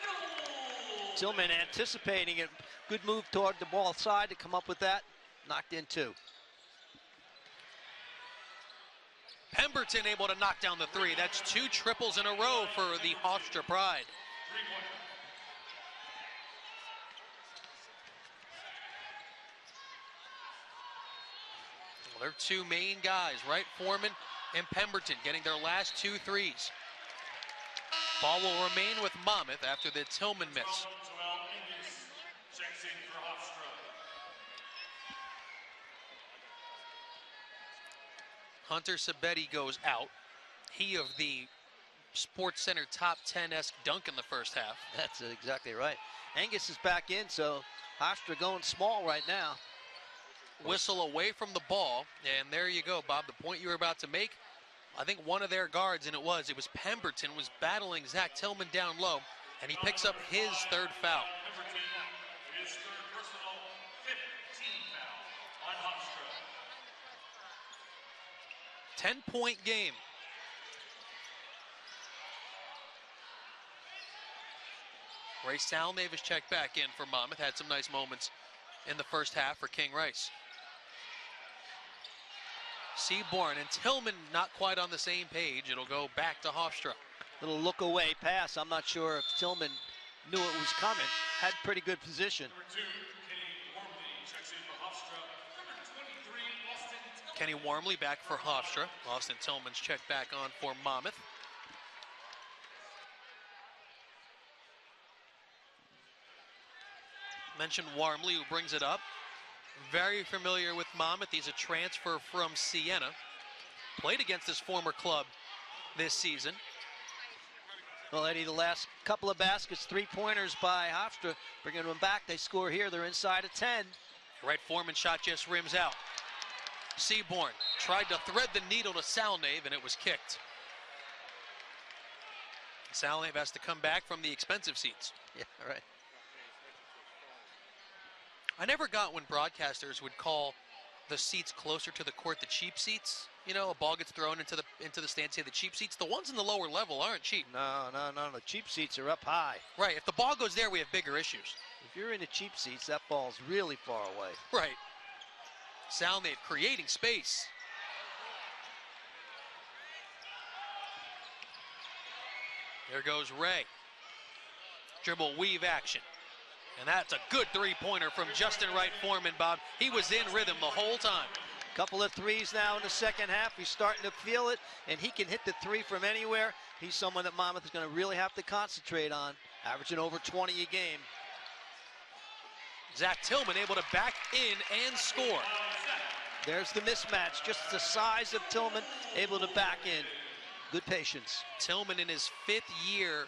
Tillman anticipating it. Good move toward the ball side to come up with that. Knocked in 2. Pemberton able to knock down the 3. That's 2 triples in a row for the Hofstra Pride. Well, they're 2 main guys, right? Foreman and Pemberton getting their last 2 threes. Ball will remain with Monmouth after the Tillman miss. Hunter Sabetti goes out. He of the Sports Center top 10-esque dunk in the first half. That's exactly right. Angus is back in, so Hofstra going small right now. Whistle away from the ball, and there you go, Bob. The point you were about to make, I think one of their guards, and it was Pemberton, was battling Zach Tillman down low, and he picks up his 3rd foul. his third personal 15 foul on Hofstra. 10-point game. Ray Salmavis checked back in for Monmouth. Had some nice moments in the first half for King Rice. Seaborn and Tillman not quite on the same page. It'll go back to Hofstra. Little look away pass. I'm not sure if Tillman knew it was coming. Had pretty good position. Number 2, Kenny Wormley checks in for Hofstra. Number 23, Austin Tillman. Kenny Wormley back for Hofstra. Austin Tillman's checked back on for Monmouth. Mentioned Wormley, who brings it up. Very familiar with Monmouth. He's a transfer from Siena. Played against his former club this season. Well, Eddie, the last couple of baskets, 3-pointers by Hofstra, bringing them back. They score here. They're inside of 10. Right Foreman shot just rims out. Seaborn tried to thread the needle to Salnave, and it was kicked. Salnave has to come back from the expensive seats. Yeah, right. I never got when broadcasters would call the seats closer to the court the cheap seats. You know, a ball gets thrown into the stands, say the cheap seats. The ones in the lower level aren't cheap. No. The cheap seats are up high. Right. If the ball goes there, we have bigger issues. If you're in the cheap seats, that ball's really far away. Right. Salnave creating space. There goes Ray. Dribble weave action. And that's a good three-pointer from Justin Wright Foreman, Bob. He was in rhythm the whole time. Couple of threes now in the second half. He's starting to feel it, and he can hit the three from anywhere. He's someone that Monmouth is going to really have to concentrate on, averaging over 20 a game. Zach Tillman able to back in and score. There's the mismatch, just the size of Tillman, able to back in. Good patience. Tillman in his 5th year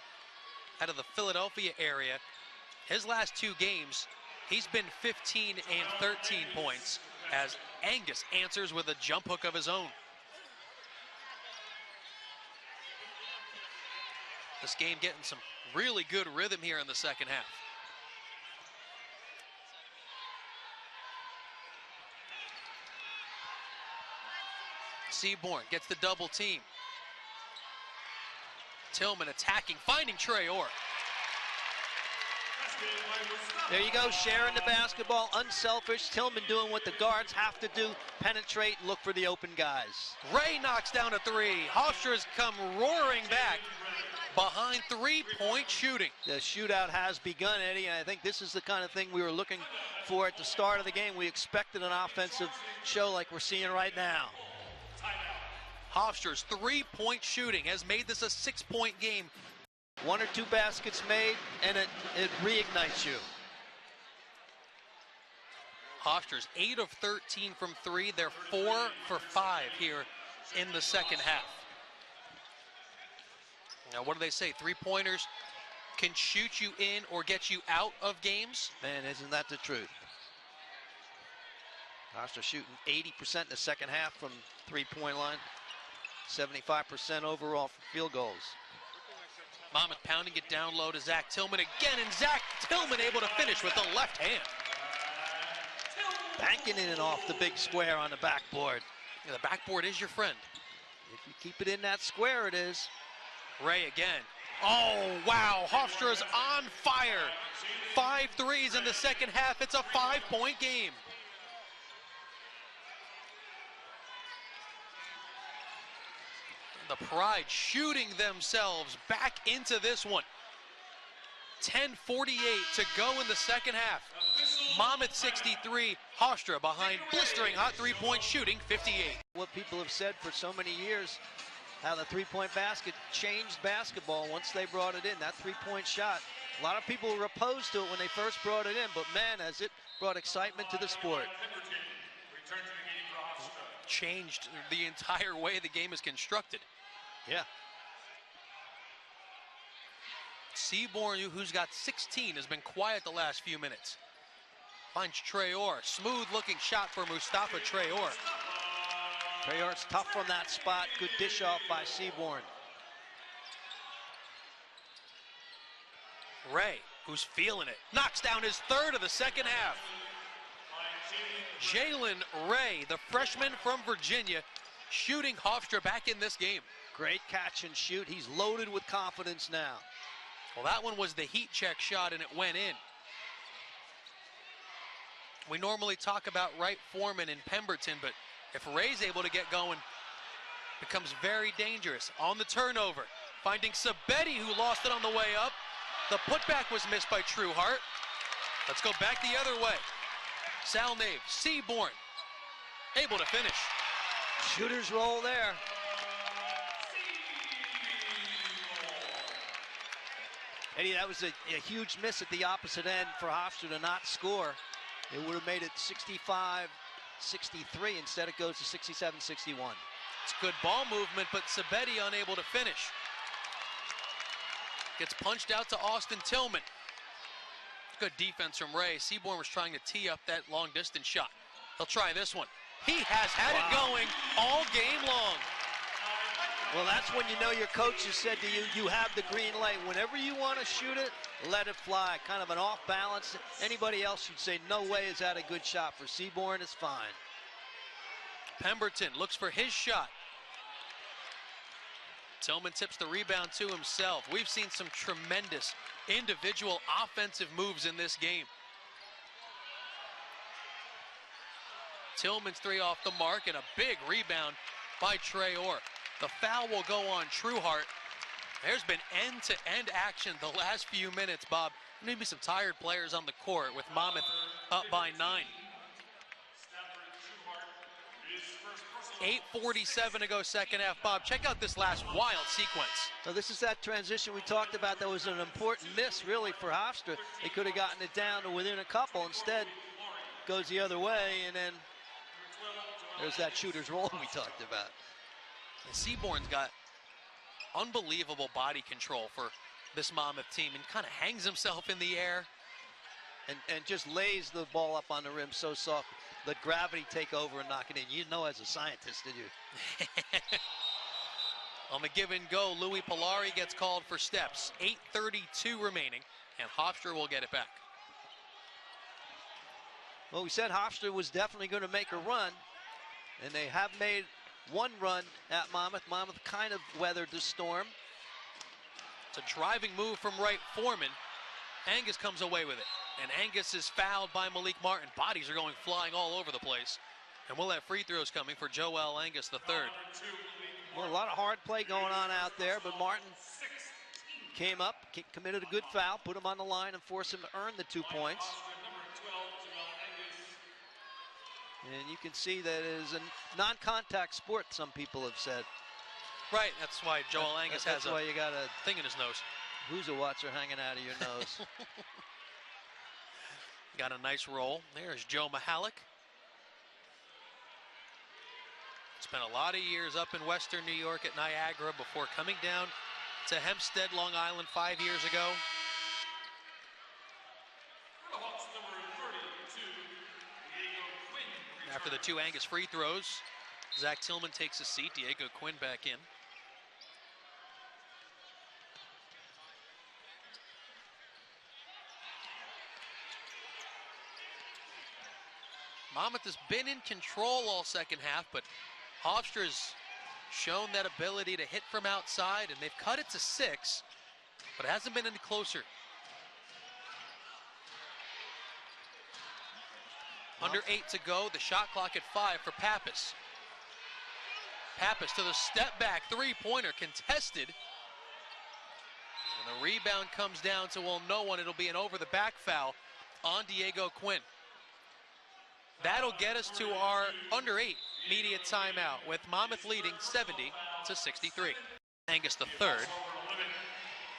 out of the Philadelphia area. His last 2 games, he's been 15 and 13 points as Angus answers with a jump hook of his own. This game getting some really good rhythm here in the second half. Seaborn gets the double team. Tillman attacking, finding Traore. There you go, sharing the basketball, unselfish. Tillman doing what the guards have to do, penetrate, look for the open guys. Ray knocks down a 3. Hofstra's come roaring back behind 3-point shooting. The shootout has begun, Eddie, and I think this is the kind of thing we were looking for at the start of the game. We expected an offensive show like we're seeing right now. Hofstra's 3-point shooting has made this a 6-point game. 1 or 2 baskets made, and it reignites you. Hofstra's 8 of 13 from 3. They're 4 for 5 here in the second half. Now, what do they say? 3-pointers can shoot you in or get you out of games. Man, isn't that the truth? Hofstra shooting 80% in the second half from 3-point line. 75% overall for field goals. Monmouth pounding it down low to Zach Tillman again, and Zach Tillman able to finish with the left hand. Banking in and off the big square on the backboard. Yeah, the backboard is your friend. If you keep it in that square, it is. Ray again. Oh, wow, Hofstra's on fire. 5 threes in the second half. It's a 5-point game. The Pride shooting themselves back into this one. 10:48 to go in the second half. Monmouth 63, Hofstra behind blistering hot 3-point shooting 58. What people have said for so many years, how the 3-point basket changed basketball once they brought it in. That 3-point shot, a lot of people were opposed to it when they first brought it in, but man, has it brought excitement to the sport. Changed the entire way the game is constructed. Yeah. Seaborn, who's got 16, has been quiet the last few minutes. Finds Traore. Smooth looking shot for Mustafa Traore. Traore's tough from that spot. Good dish off by Seaborn. Ray who's feeling it. Knocks down his third of the second half. Jalen Ray, the freshman from Virginia, shooting Hofstra back in this game. Great catch and shoot. He's loaded with confidence now. Well, that one was the heat check shot, and it went in. We normally talk about Wright, Foreman, and Pemberton, but if Ray's able to get going, it becomes very dangerous. On the turnover, finding Sabetti, who lost it on the way up. The putback was missed by Trueheart. Let's go back the other way. Salnave, Seaborn, able to finish. Shooter's roll there. Eddie, that was a huge miss at the opposite end for Hofstra to not score. It would have made it 65-63. Instead, it goes to 67-61. It's good ball movement, but Sabetti unable to finish. Gets punched out to Austin Tillman. Good defense from Ray. Seaborn was trying to tee up that long distance shot. He'll try this one. He has had it going all game long. Well, that's when you know your coach has said to you, you have the green light. Whenever you want to shoot it, let it fly. Kind of an off balance. Anybody else should say, no way is that a good shot. For Seaborn, it's fine. Pemberton looks for his shot. Tillman tips the rebound to himself. We've seen some tremendous individual offensive moves in this game. Tillman's three off the mark, and a big rebound by Trey Orr. The foul will go on Trueheart. There's been end-to-end action the last few minutes, Bob. Maybe some tired players on the court with Monmouth up by 9. 8:47 to go second half. Bob, check out this last wild sequence. So this is that transition we talked about. That was an important miss, really, for Hofstra. They could have gotten it down to within a couple. Instead, goes the other way, and then there's that shooter's roll we talked about. And Seaborn's got unbelievable body control for this Monmouth team, and kind of hangs himself in the air. And just lays the ball up on the rim so soft. Let gravity take over and knock it in. You know as a scientist, did you? On the give and go, Louis Polari gets called for steps. 8:32 remaining, and Hofstra will get it back. Well, we said Hofstra was definitely going to make a run, and they have made one run at Monmouth. Monmouth kind of weathered the storm. It's a driving move from Wright Foreman. Angus comes away with it, and Angus is fouled by Malik Martin. Bodies are going flying all over the place, and we'll have free throws coming for Joel Angus III. Well, a lot of hard play going on out there, but Martin came up, committed a good foul, put him on the line, and forced him to earn the 2 points. And you can see that it is a non-contact sport, some people have said. Right, that's why Joel Angus has why you got a thing in his nose. Whoozawatts are hanging out of your nose. Got a nice roll. There's Joe Mahalik. Spent a lot of years up in Western New York at Niagara before coming down to Hempstead, Long Island 5 years ago. After the 2 Angus free throws, Zach Tillman takes a seat. Diego Quinn back in. Monmouth has been in control all second half, but Hofstra's shown that ability to hit from outside, and they've cut it to 6, but it hasn't been any closer. Under 8 to go, the shot clock at 5 for Pappas. Pappas to the step back, three-pointer contested. And the rebound comes down to, well, no one. It'll be an over-the-back foul on Diego Quinn. That'll get us to our under 8 media timeout, with Monmouth leading 70-63. Angus the third.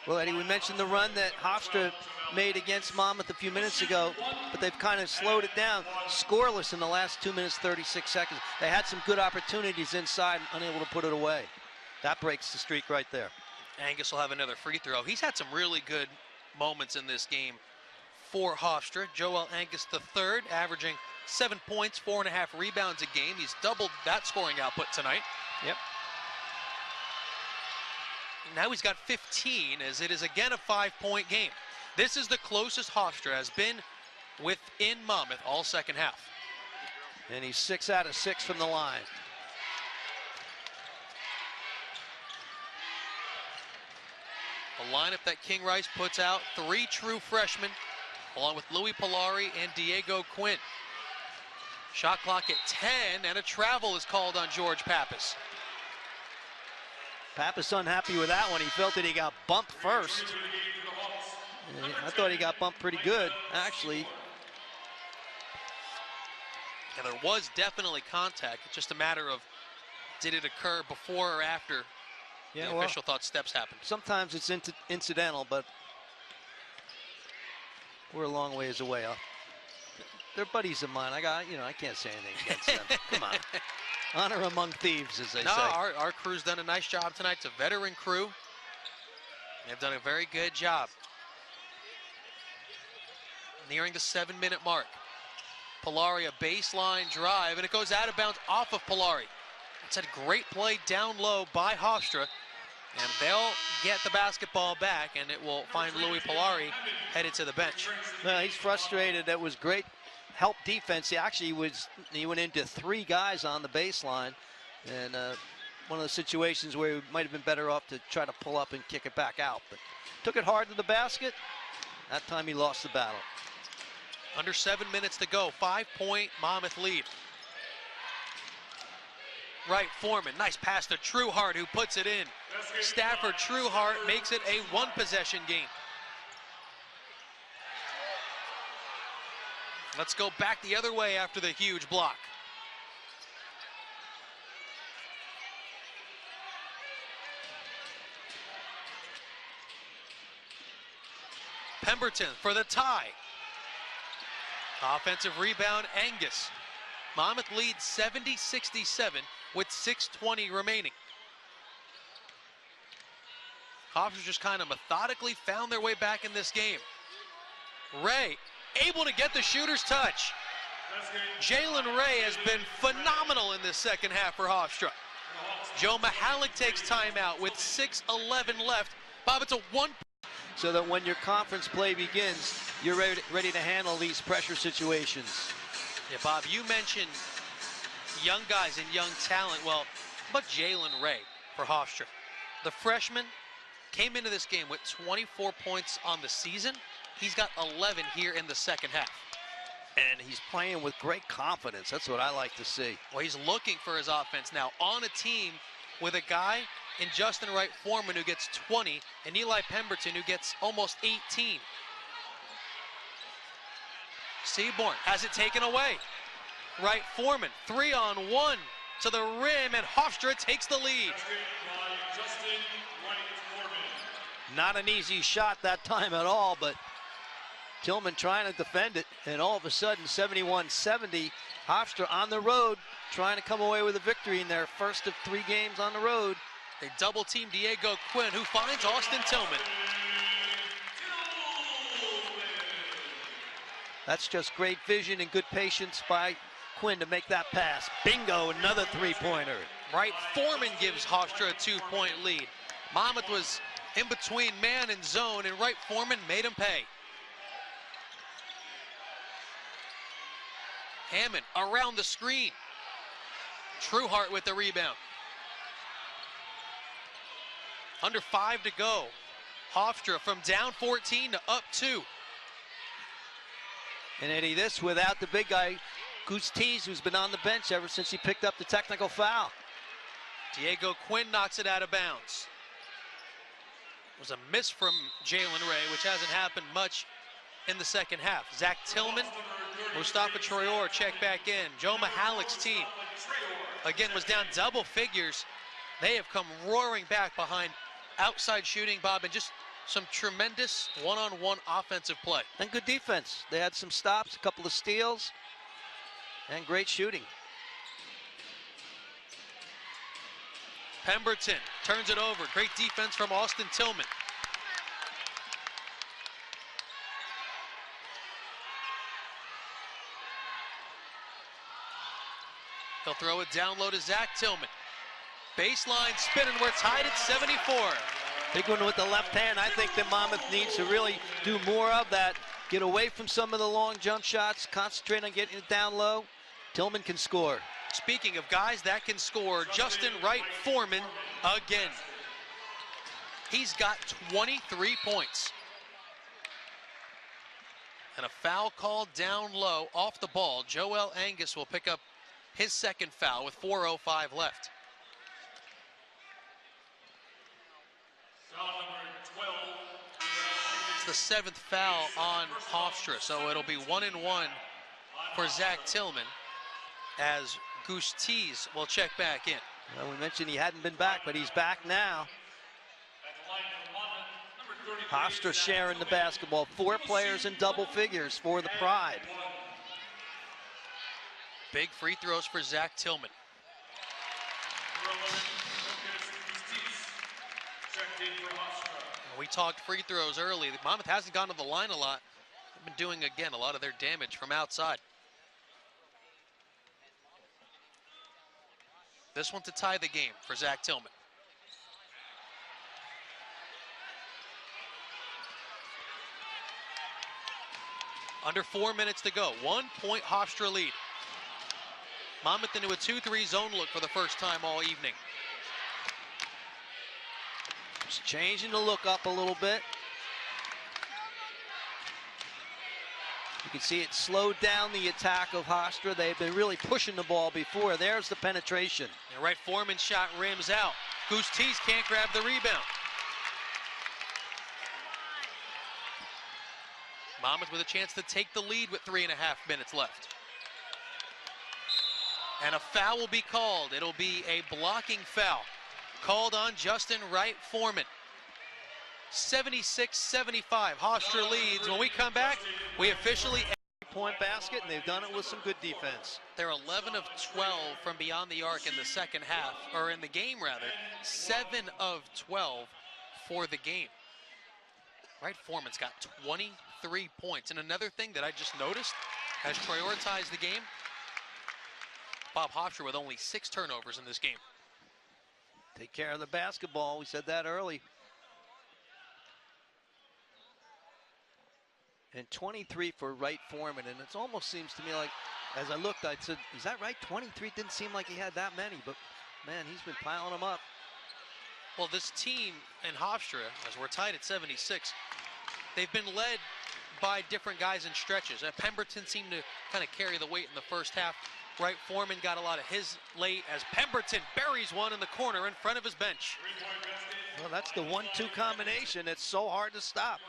Well, Eddie, we mentioned the run that Hofstra made against Monmouth a few minutes ago, but they've kind of slowed it down. Scoreless in the last 2 minutes, 36 seconds. They had some good opportunities inside, unable to put it away. That breaks the streak right there. Angus will have another free throw. He's had some really good moments in this game for Hofstra. Joel Angus III averaging 7 points, 4.5 rebounds a game. He's doubled that scoring output tonight. Yep. Now he's got 15, as it is again a 5-point game. This is the closest Hofstra has been within Monmouth all second half. And he's 6 out of 6 from the line. A lineup that King Rice puts out, 3 true freshmen, along with Louis Polari and Diego Quinn. Shot clock at 10, and a travel is called on George Pappas. Pappas unhappy with that one. He felt that he got bumped first. I thought he got bumped pretty good, actually. And there was definitely contact. It's just a matter of, did it occur before or after the official thought steps happened? Sometimes it's incidental, but we're a long ways away. They're buddies of mine. I can't say anything against them. Come on. Honor among thieves, as they say. Our crew's done a nice job tonight. It's a veteran crew. They've done a very good job. Nearing the 7-minute mark. Polari, a baseline drive, and it goes out of bounds off of Polari. It's a great play down low by Hofstra, and they'll get the basketball back, and it will find Louis Polari headed to the bench. Well, he's frustrated. That was great help defense. He went into 3 guys on the baseline, and one of the situations where he might have been better off to try to pull up and kick it back out, but took it hard to the basket. That time he lost the battle. Under 7 minutes to go, 5-point Monmouth lead. Right, Foreman, nice pass to Trueheart, who puts it in. Stafford Trueheart makes it a 1-possession game. Let's go back the other way after the huge block. Pemberton for the tie. Offensive rebound, Angus. Monmouth leads 70-67 with 6:20 remaining. Hofstra just kind of methodically found their way back in this game. Ray able to get the shooter's touch. Jalen Ray has been phenomenal in this second half for Hofstra. Joe Mahalik takes timeout with 6:11 left. Bob, it's a 1. So that when your conference play begins, you're ready to handle these pressure situations. Yeah, Bob, you mentioned young guys and young talent. Well, but Jalen Ray for Hofstra. The freshman came into this game with 24 points on the season. He's got 11 here in the second half. And he's playing with great confidence. That's what I like to see. Well, he's looking for his offense now on a team with a guy in Justin Wright Foreman who gets 20 and Eli Pemberton who gets almost 18. Seaborn has it taken away. Wright Foreman, 3-on-1 to the rim, and Hofstra takes the lead. Not an easy shot that time at all, but Tillman trying to defend it, and all of a sudden 71-70, Hofstra on the road trying to come away with a victory in their first of 3 games on the road. They double team Diego Quinn, who finds Austin Tillman. That's just great vision and good patience by Quinn to make that pass. Bingo, another 3-pointer. Wright Foreman gives Hofstra a 2-point lead. Monmouth was in between man and zone, and Wright Foreman made him pay. Hammond around the screen. Trueheart with the rebound. Under 5 to go. Hofstra from down 14 to up 2. And Eddie, this without the big guy, Goose Tees, who's been on the bench ever since he picked up the technical foul. Diego Quinn knocks it out of bounds. It was a miss from Jalen Ray, which hasn't happened much in the second half. Zach Tillman, Mustafa Troyor check back in. Joe Mahalik's team, again, was down double figures. They have come roaring back behind outside shooting, Bob, and just some tremendous one-on-one offensive play. And good defense. They had some stops, a couple of steals, and great shooting. Pemberton turns it over. Great defense from Austin Tillman. He'll throw it down low to Zach Tillman. Baseline spin, and we're tied at 74. Big one with the left hand. I think that Monmouth needs to really do more of that. Get away from some of the long jump shots. Concentrate on getting it down low. Tillman can score. Speaking of guys that can score, Justin Wright Foreman again. He's got 23 points. And a foul called down low off the ball. Joel Angus will pick up his second foul with 4:05 left. Foul number 12. It's the seventh foul on Hofstra, so it'll be 1-1 for Zach Tillman as Goose Tees will check back in. Well, we mentioned he hadn't been back, but he's back now. At the line for Monmouth, number 33. Hofstra sharing the basketball. 4 players in double figures for the Pride. Big free throws for Zach Tillman. Number 11, Lucas Bustis, checked in for Hofstra. We talked free throws early. Monmouth hasn't gone to the line a lot. They've been doing, again, a lot of their damage from outside. This one to tie the game for Zach Tillman. Under 4 minutes to go. 1 point Hofstra lead. Monmouth into a 2-3 zone look for the first time all evening. Just changing the look up a little bit. You can see it slowed down the attack of Hofstra. They've been really pushing the ball before. There's the penetration. And Wright Foreman's shot rims out. Goose Tees can't grab the rebound. Monmouth with a chance to take the lead with 3.5 minutes left. And a foul will be called. It'll be a blocking foul called on Justin Wright Foreman. 76-75. Hofstra leads. When we come back, we officially Point basket, and they've done it with some good defense. They're 11 of 12 from beyond the arc in the second half, or in the game rather. 7 of 12 for the game. Wright Foreman's got 23 points. And another thing that I just noticed has prioritized the game. Bob Hofstra with only 6 turnovers in this game. Take care of the basketball. We said that early. And 23 for Wright Foreman. And it almost seems to me like, as I looked, I said, is that right? 23 didn't seem like he had that many, but man, he's been piling them up. Well, this team in Hofstra, as we're tied at 76, they've been led by different guys in stretches. Pemberton seemed to kind of carry the weight in the first half. Wright Foreman got a lot of his late as Pemberton buries one in the corner in front of his bench. Well, that's the 1-2 combination. It's so hard to stop.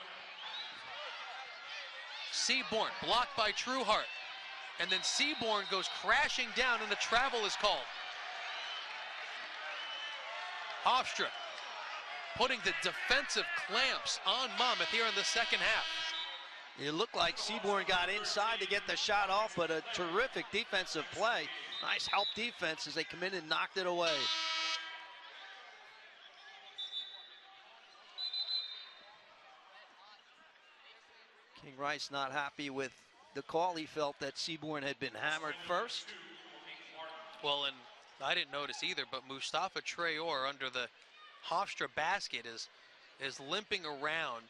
Seaborn blocked by Trueheart. And then Seaborn goes crashing down and the travel is called. Hofstra putting the defensive clamps on Monmouth here in the second half. It looked like Seaborn got inside to get the shot off, but a terrific defensive play. Nice help defense as they come in and knocked it away. King Rice not happy with the call. He felt that Seaborn had been hammered first. Well, and I didn't notice either, but Mustafa Traore under the Hofstra basket is limping around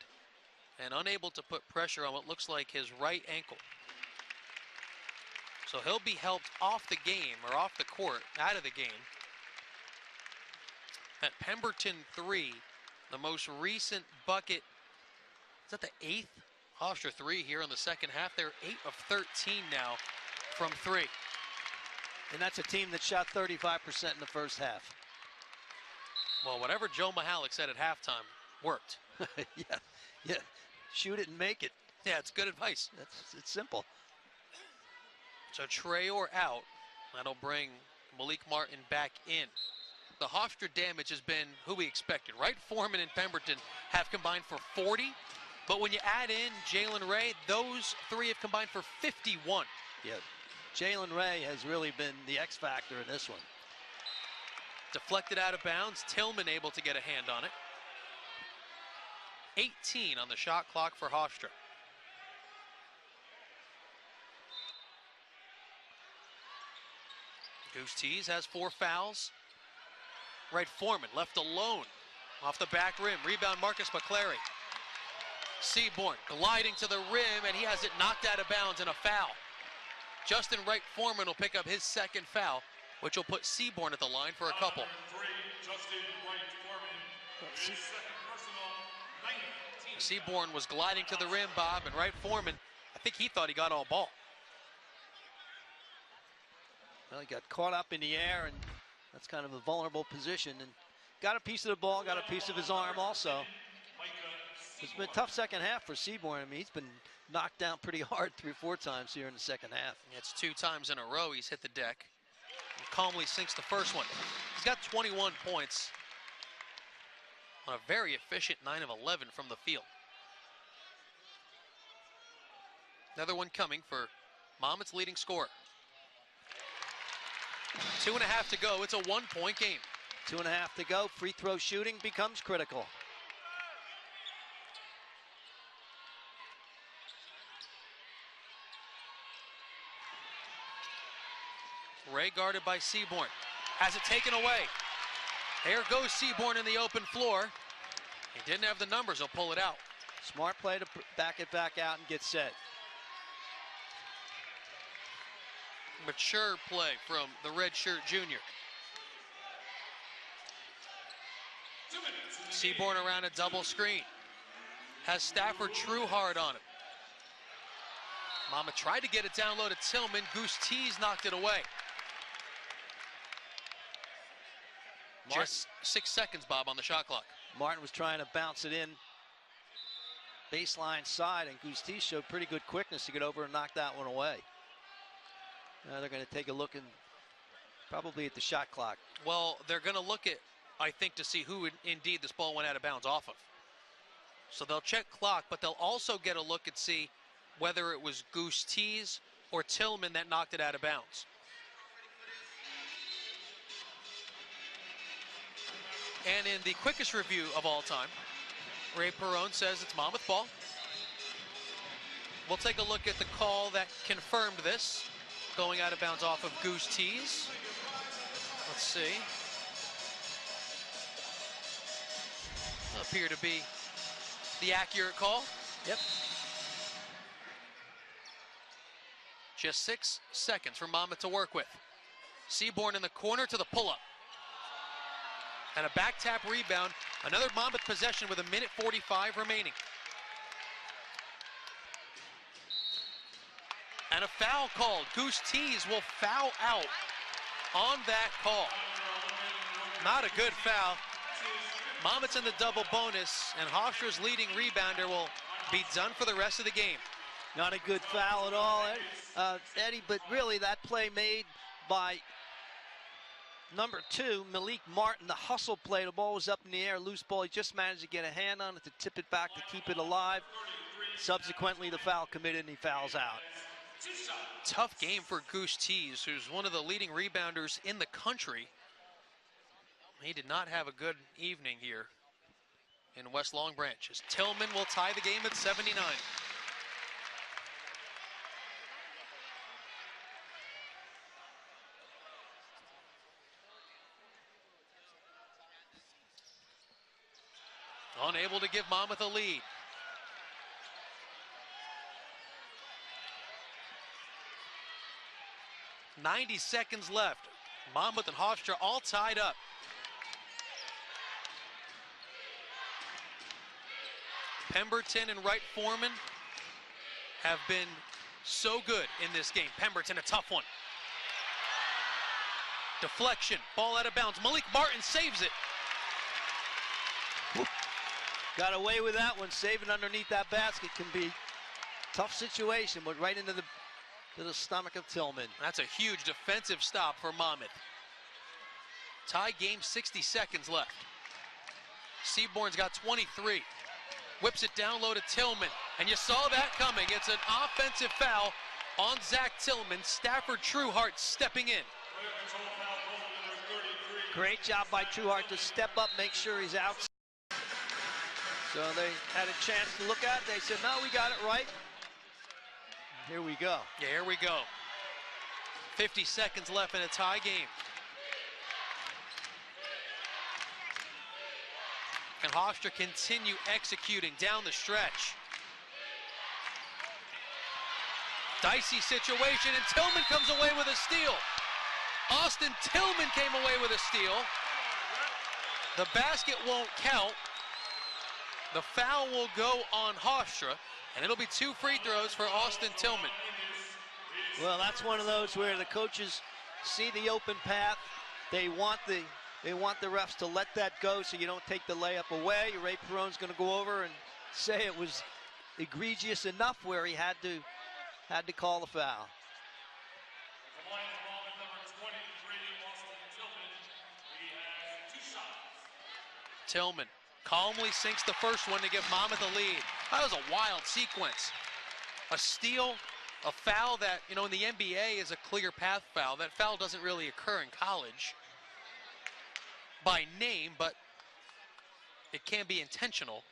and unable to put pressure on what looks like his right ankle. So he'll be helped off the game, or off the court, out of the game. At Pemberton 3, the most recent bucket, is that the 8th? Hofstra 3 here in the second half. They're 8 of 13 now from 3. And that's a team that shot 35% in the first half. Well, whatever Joe Mihalik said at halftime worked. Yeah. Shoot it and make it. Yeah, it's good advice. It's simple. So Traore out. That'll bring Malik Martin back in. The Hofstra damage has been who we expected. Wright Foreman and Pemberton have combined for 40. But when you add in Jalen Ray, those 3 have combined for 51. Yeah, Jalen Ray has really been the X factor in this one. Deflected out of bounds. Tillman able to get a hand on it. 18 on the shot clock for Hofstra. Goose Tees has 4 fouls. Wright Foreman left alone Off the back rim, rebound Marcus McClary. Seaborn gliding to the rim, and he has it knocked out of bounds and a foul. Justin Wright Foreman will pick up his second foul, which will put Seaborn at the line for a couple. Seaborn was gliding to the rim, Bob, and Wright Foreman, I think he thought he got all ball. Well, he got caught up in the air, and that's kind of a vulnerable position, and got a piece of the ball, got a piece of his arm also. It's been a tough second half for Seaborn. I mean, he's been knocked down pretty hard 3 or 4 times here in the second half. It's 2 times in a row he's hit the deck. And calmly sinks the first one. He's got 21 points on a very efficient 9 of 11 from the field. Another one coming for Monmouth's leading scorer. 2.5 to go. It's a 1-point game. 2.5 to go. Free throw shooting becomes critical. Ray guarded by Seaborn. Has it taken away. There goes Seaborn in the open floor. He didn't have the numbers. He'll pull it out. Smart play to back it back out and get set. Mature play from the redshirt junior. Seaborn around a double screen. Has Stafford Trueheart on him. Mama tried to get it down low to Tillman. Goose Tees knocked it away. Just 6 seconds, Bob, on the shot clock. Martin was trying to bounce it in baseline side, and Goose Tees showed pretty good quickness to get over and knock that one away. Now they're going to take a look probably at the shot clock. Well, they're going to look at, I think, to see who indeed this ball went out of bounds off of. So they'll check clock, but they'll also get a look and see whether it was Goose Tees or Tillman that knocked it out of bounds. And in the quickest review of all time, Ray Perrone says it's Monmouth ball. We'll take a look at the call that confirmed this. Going out of bounds off of Goose Tees. Let's see. Appear to be the accurate call. Yep. Just 6 seconds for Monmouth to work with. Seaborn in the corner to the pull-up. And a back tap rebound. Another Monmouth possession with 1:45 remaining. And a foul called. Goose Tees will foul out on that call. Not a good foul. Monmouth's in the double bonus, and Hofstra's leading rebounder will be done for the rest of the game. Not a good foul at all, Eddie, but really that play made by number 2, Malik Martin, the hustle play. The ball was up in the air, loose ball. He just managed to get a hand on it to tip it back to keep it alive. Subsequently, the foul committed, and he fouls out. Tough game for Goose Tees, who's one of the leading rebounders in the country. He did not have a good evening here in West Long Branch, as Tillman will tie the game at 79. Unable to give Monmouth a lead. .90 seconds left. Monmouth and Hofstra all tied up. Pemberton and Wright Foreman have been so good in this game. Pemberton, a tough one. Deflection, ball out of bounds. Malik Martin saves it. Got away with that one. Saving underneath that basket can be a tough situation, but right into the stomach of Tillman. That's a huge defensive stop for Monmouth. Tie game, 60 seconds left. Seaborn's got 23. Whips it down low to Tillman, and you saw that coming. It's an offensive foul on Zach Tillman. Stafford Trueheart stepping in. Great job by Trueheart to step up, make sure he's out. So they had a chance to look at it. They said, no, we got it right. Here we go. Yeah, here we go. 50 seconds left in a tie game. And Hofstra continue executing down the stretch. Dicey situation, and Tillman comes away with a steal. Austin Tillman came away with a steal. The basket won't count. The foul will go on Hofstra, and it'll be 2 free throws for Austin Tillman. Well, that's one of those where the coaches see the open path. They want the refs to let that go so you don't take the layup away. Ray Perone's going to go over and say it was egregious enough where he had to call the foul. Tillman calmly sinks the first one to give Monmouth a lead. That was a wild sequence. A steal, a foul that, in the NBA is a clear path foul. That foul doesn't really occur in college by name, but it can be intentional.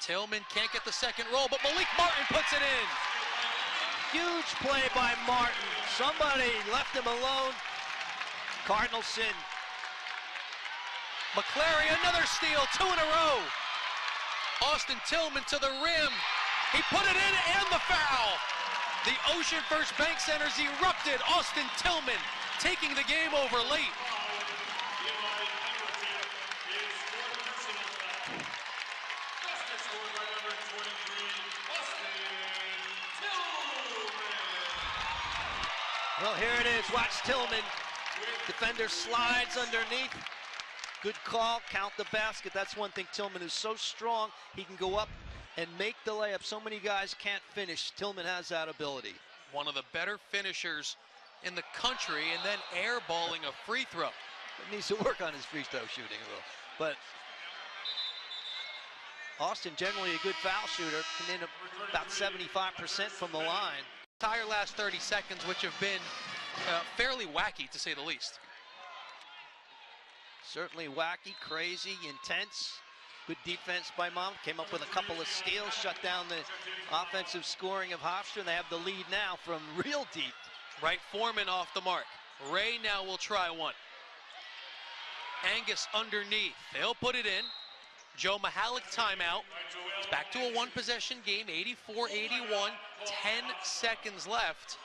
Tillman can't get the second roll, but Malik Martin puts it in. Huge play by Martin. Somebody left him alone. Cardinal sin. McClary, another steal, 2 in a row. Austin Tillman to the rim. He put it in and the foul. The Ocean First Bank Centers erupted. Austin Tillman taking the game over late. Well, here it is. Watch Tillman. Defender slides underneath. Good call. Count the basket. That's one thing. Tillman is so strong. He can go up and make the layup. So many guys can't finish. Tillman has that ability. One of the better finishers in the country, and then airballing a free throw. He needs to work on his free throw shooting a little. But Austin, generally a good foul shooter, can end up about 75% from the line. Entire last 30 seconds, which have been fairly wacky, to say the least. Certainly wacky, crazy, intense. Good defense by Monmouth. Came up with a couple of steals, shut down the offensive scoring of Hofstra, and they have the lead now from real deep. Right, Foreman off the mark. Ray now will try one. Angus underneath. They'll put it in. Joe Mihalik timeout. It's back to a 1-possession game, 84-81, 10 seconds left.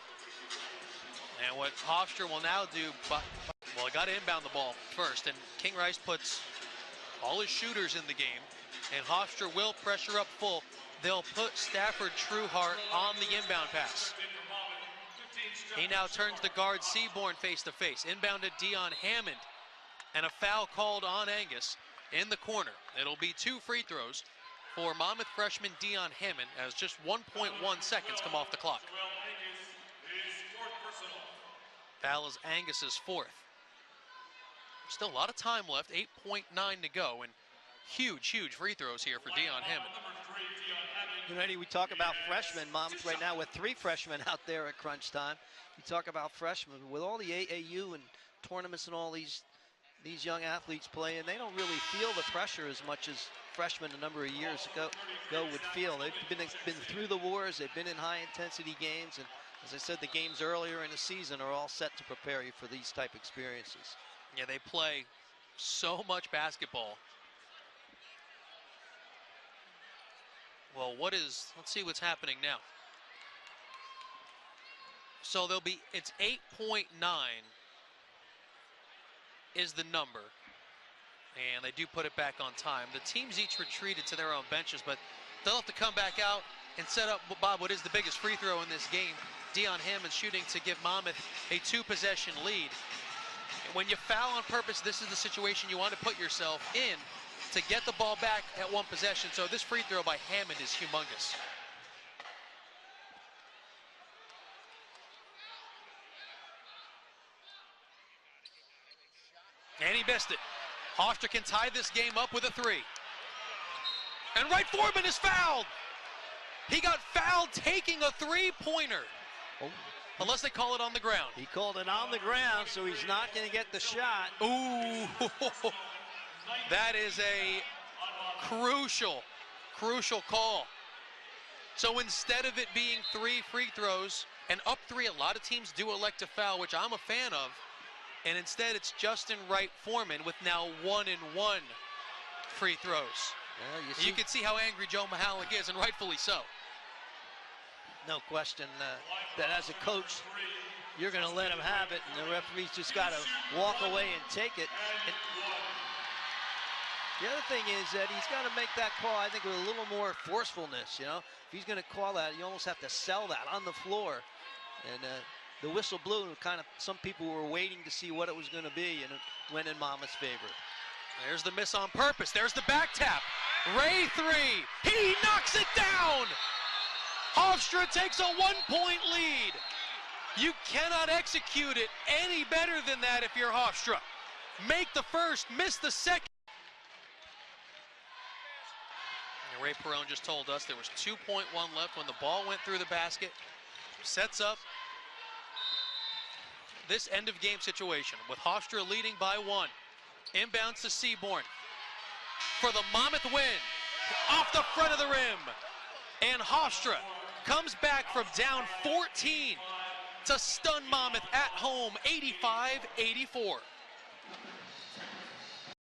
And what Hofstra will now do, well, got to inbound the ball first, and King Rice puts all his shooters in the game, and Hofstra will pressure up full. They'll put Stafford Trueheart on the inbound pass. He now turns the guard Seaborn face-to-face. Inbounded Dion Hammond, and a foul called on Angus in the corner. It'll be 2 free throws for Monmouth freshman Dion Hammond as just 1.1 seconds come off the clock. Foul is Angus's 4th. Still a lot of time left, 8.9 to go, and huge free throws here for Dion Hammond. You know, Eddie, we talk about freshmen. Monmouth right now with 3 freshmen out there at crunch time. You talk about freshmen with all the AAU and tournaments and all these young athletes playing. They don't really feel the pressure as much as freshmen a number of years ago would feel. They've been through the wars. They've been in high-intensity games, and as I said, the games earlier in the season are all set to prepare you for these type experiences. Yeah, they play so much basketball. Well, let's see what's happening now. So it's 8.9 is the number. And they do put it back on time. The teams each retreated to their own benches, but they'll have to come back out and set up, Bob, what is the biggest free throw in this game. Dion Hammond shooting to give Monmouth a 2-possession lead. When you foul on purpose, this is the situation you want to put yourself in to get the ball back at 1 possession. So this free throw by Hammond is humongous. And he missed it. Hofstra can tie this game up with a 3. And Wright Foreman is fouled. He got fouled taking a 3-pointer. Oh. Unless they call it on the ground. He called it on the ground, so he's not going to get the shot. Ooh, that is a crucial call. So instead of it being 3 free throws, and up 3, a lot of teams do elect to foul, which I'm a fan of, and instead it's Justin Wright Foreman with now 1 and 1 free throws. Well, You can see how angry Joe Mihalik is, and rightfully so. no question that as a coach, you're going to let him have it, and the referee's just got to walk away and take it. And the other thing is that he's got to make that call, I think, with a little more forcefulness. You know, if he's going to call that, you almost have to sell that on the floor. And the whistle blew, and kind of some people were waiting to see what it was going to be, and it went in Monmouth's favor. There's the miss on purpose. There's the back tap. Ray three. He knocks it down. Hofstra takes a 1-point lead. You cannot execute it any better than that if you're Hofstra. Make the first, miss the second. And Ray Perone just told us there was 2.1 left when the ball went through the basket. Sets up this end of game situation with Hofstra leading by 1. Inbounds to Seaborn for the Monmouth win. Off the front of the rim. And Hofstra comes back from down 14 to stun Monmouth at home, 85-84.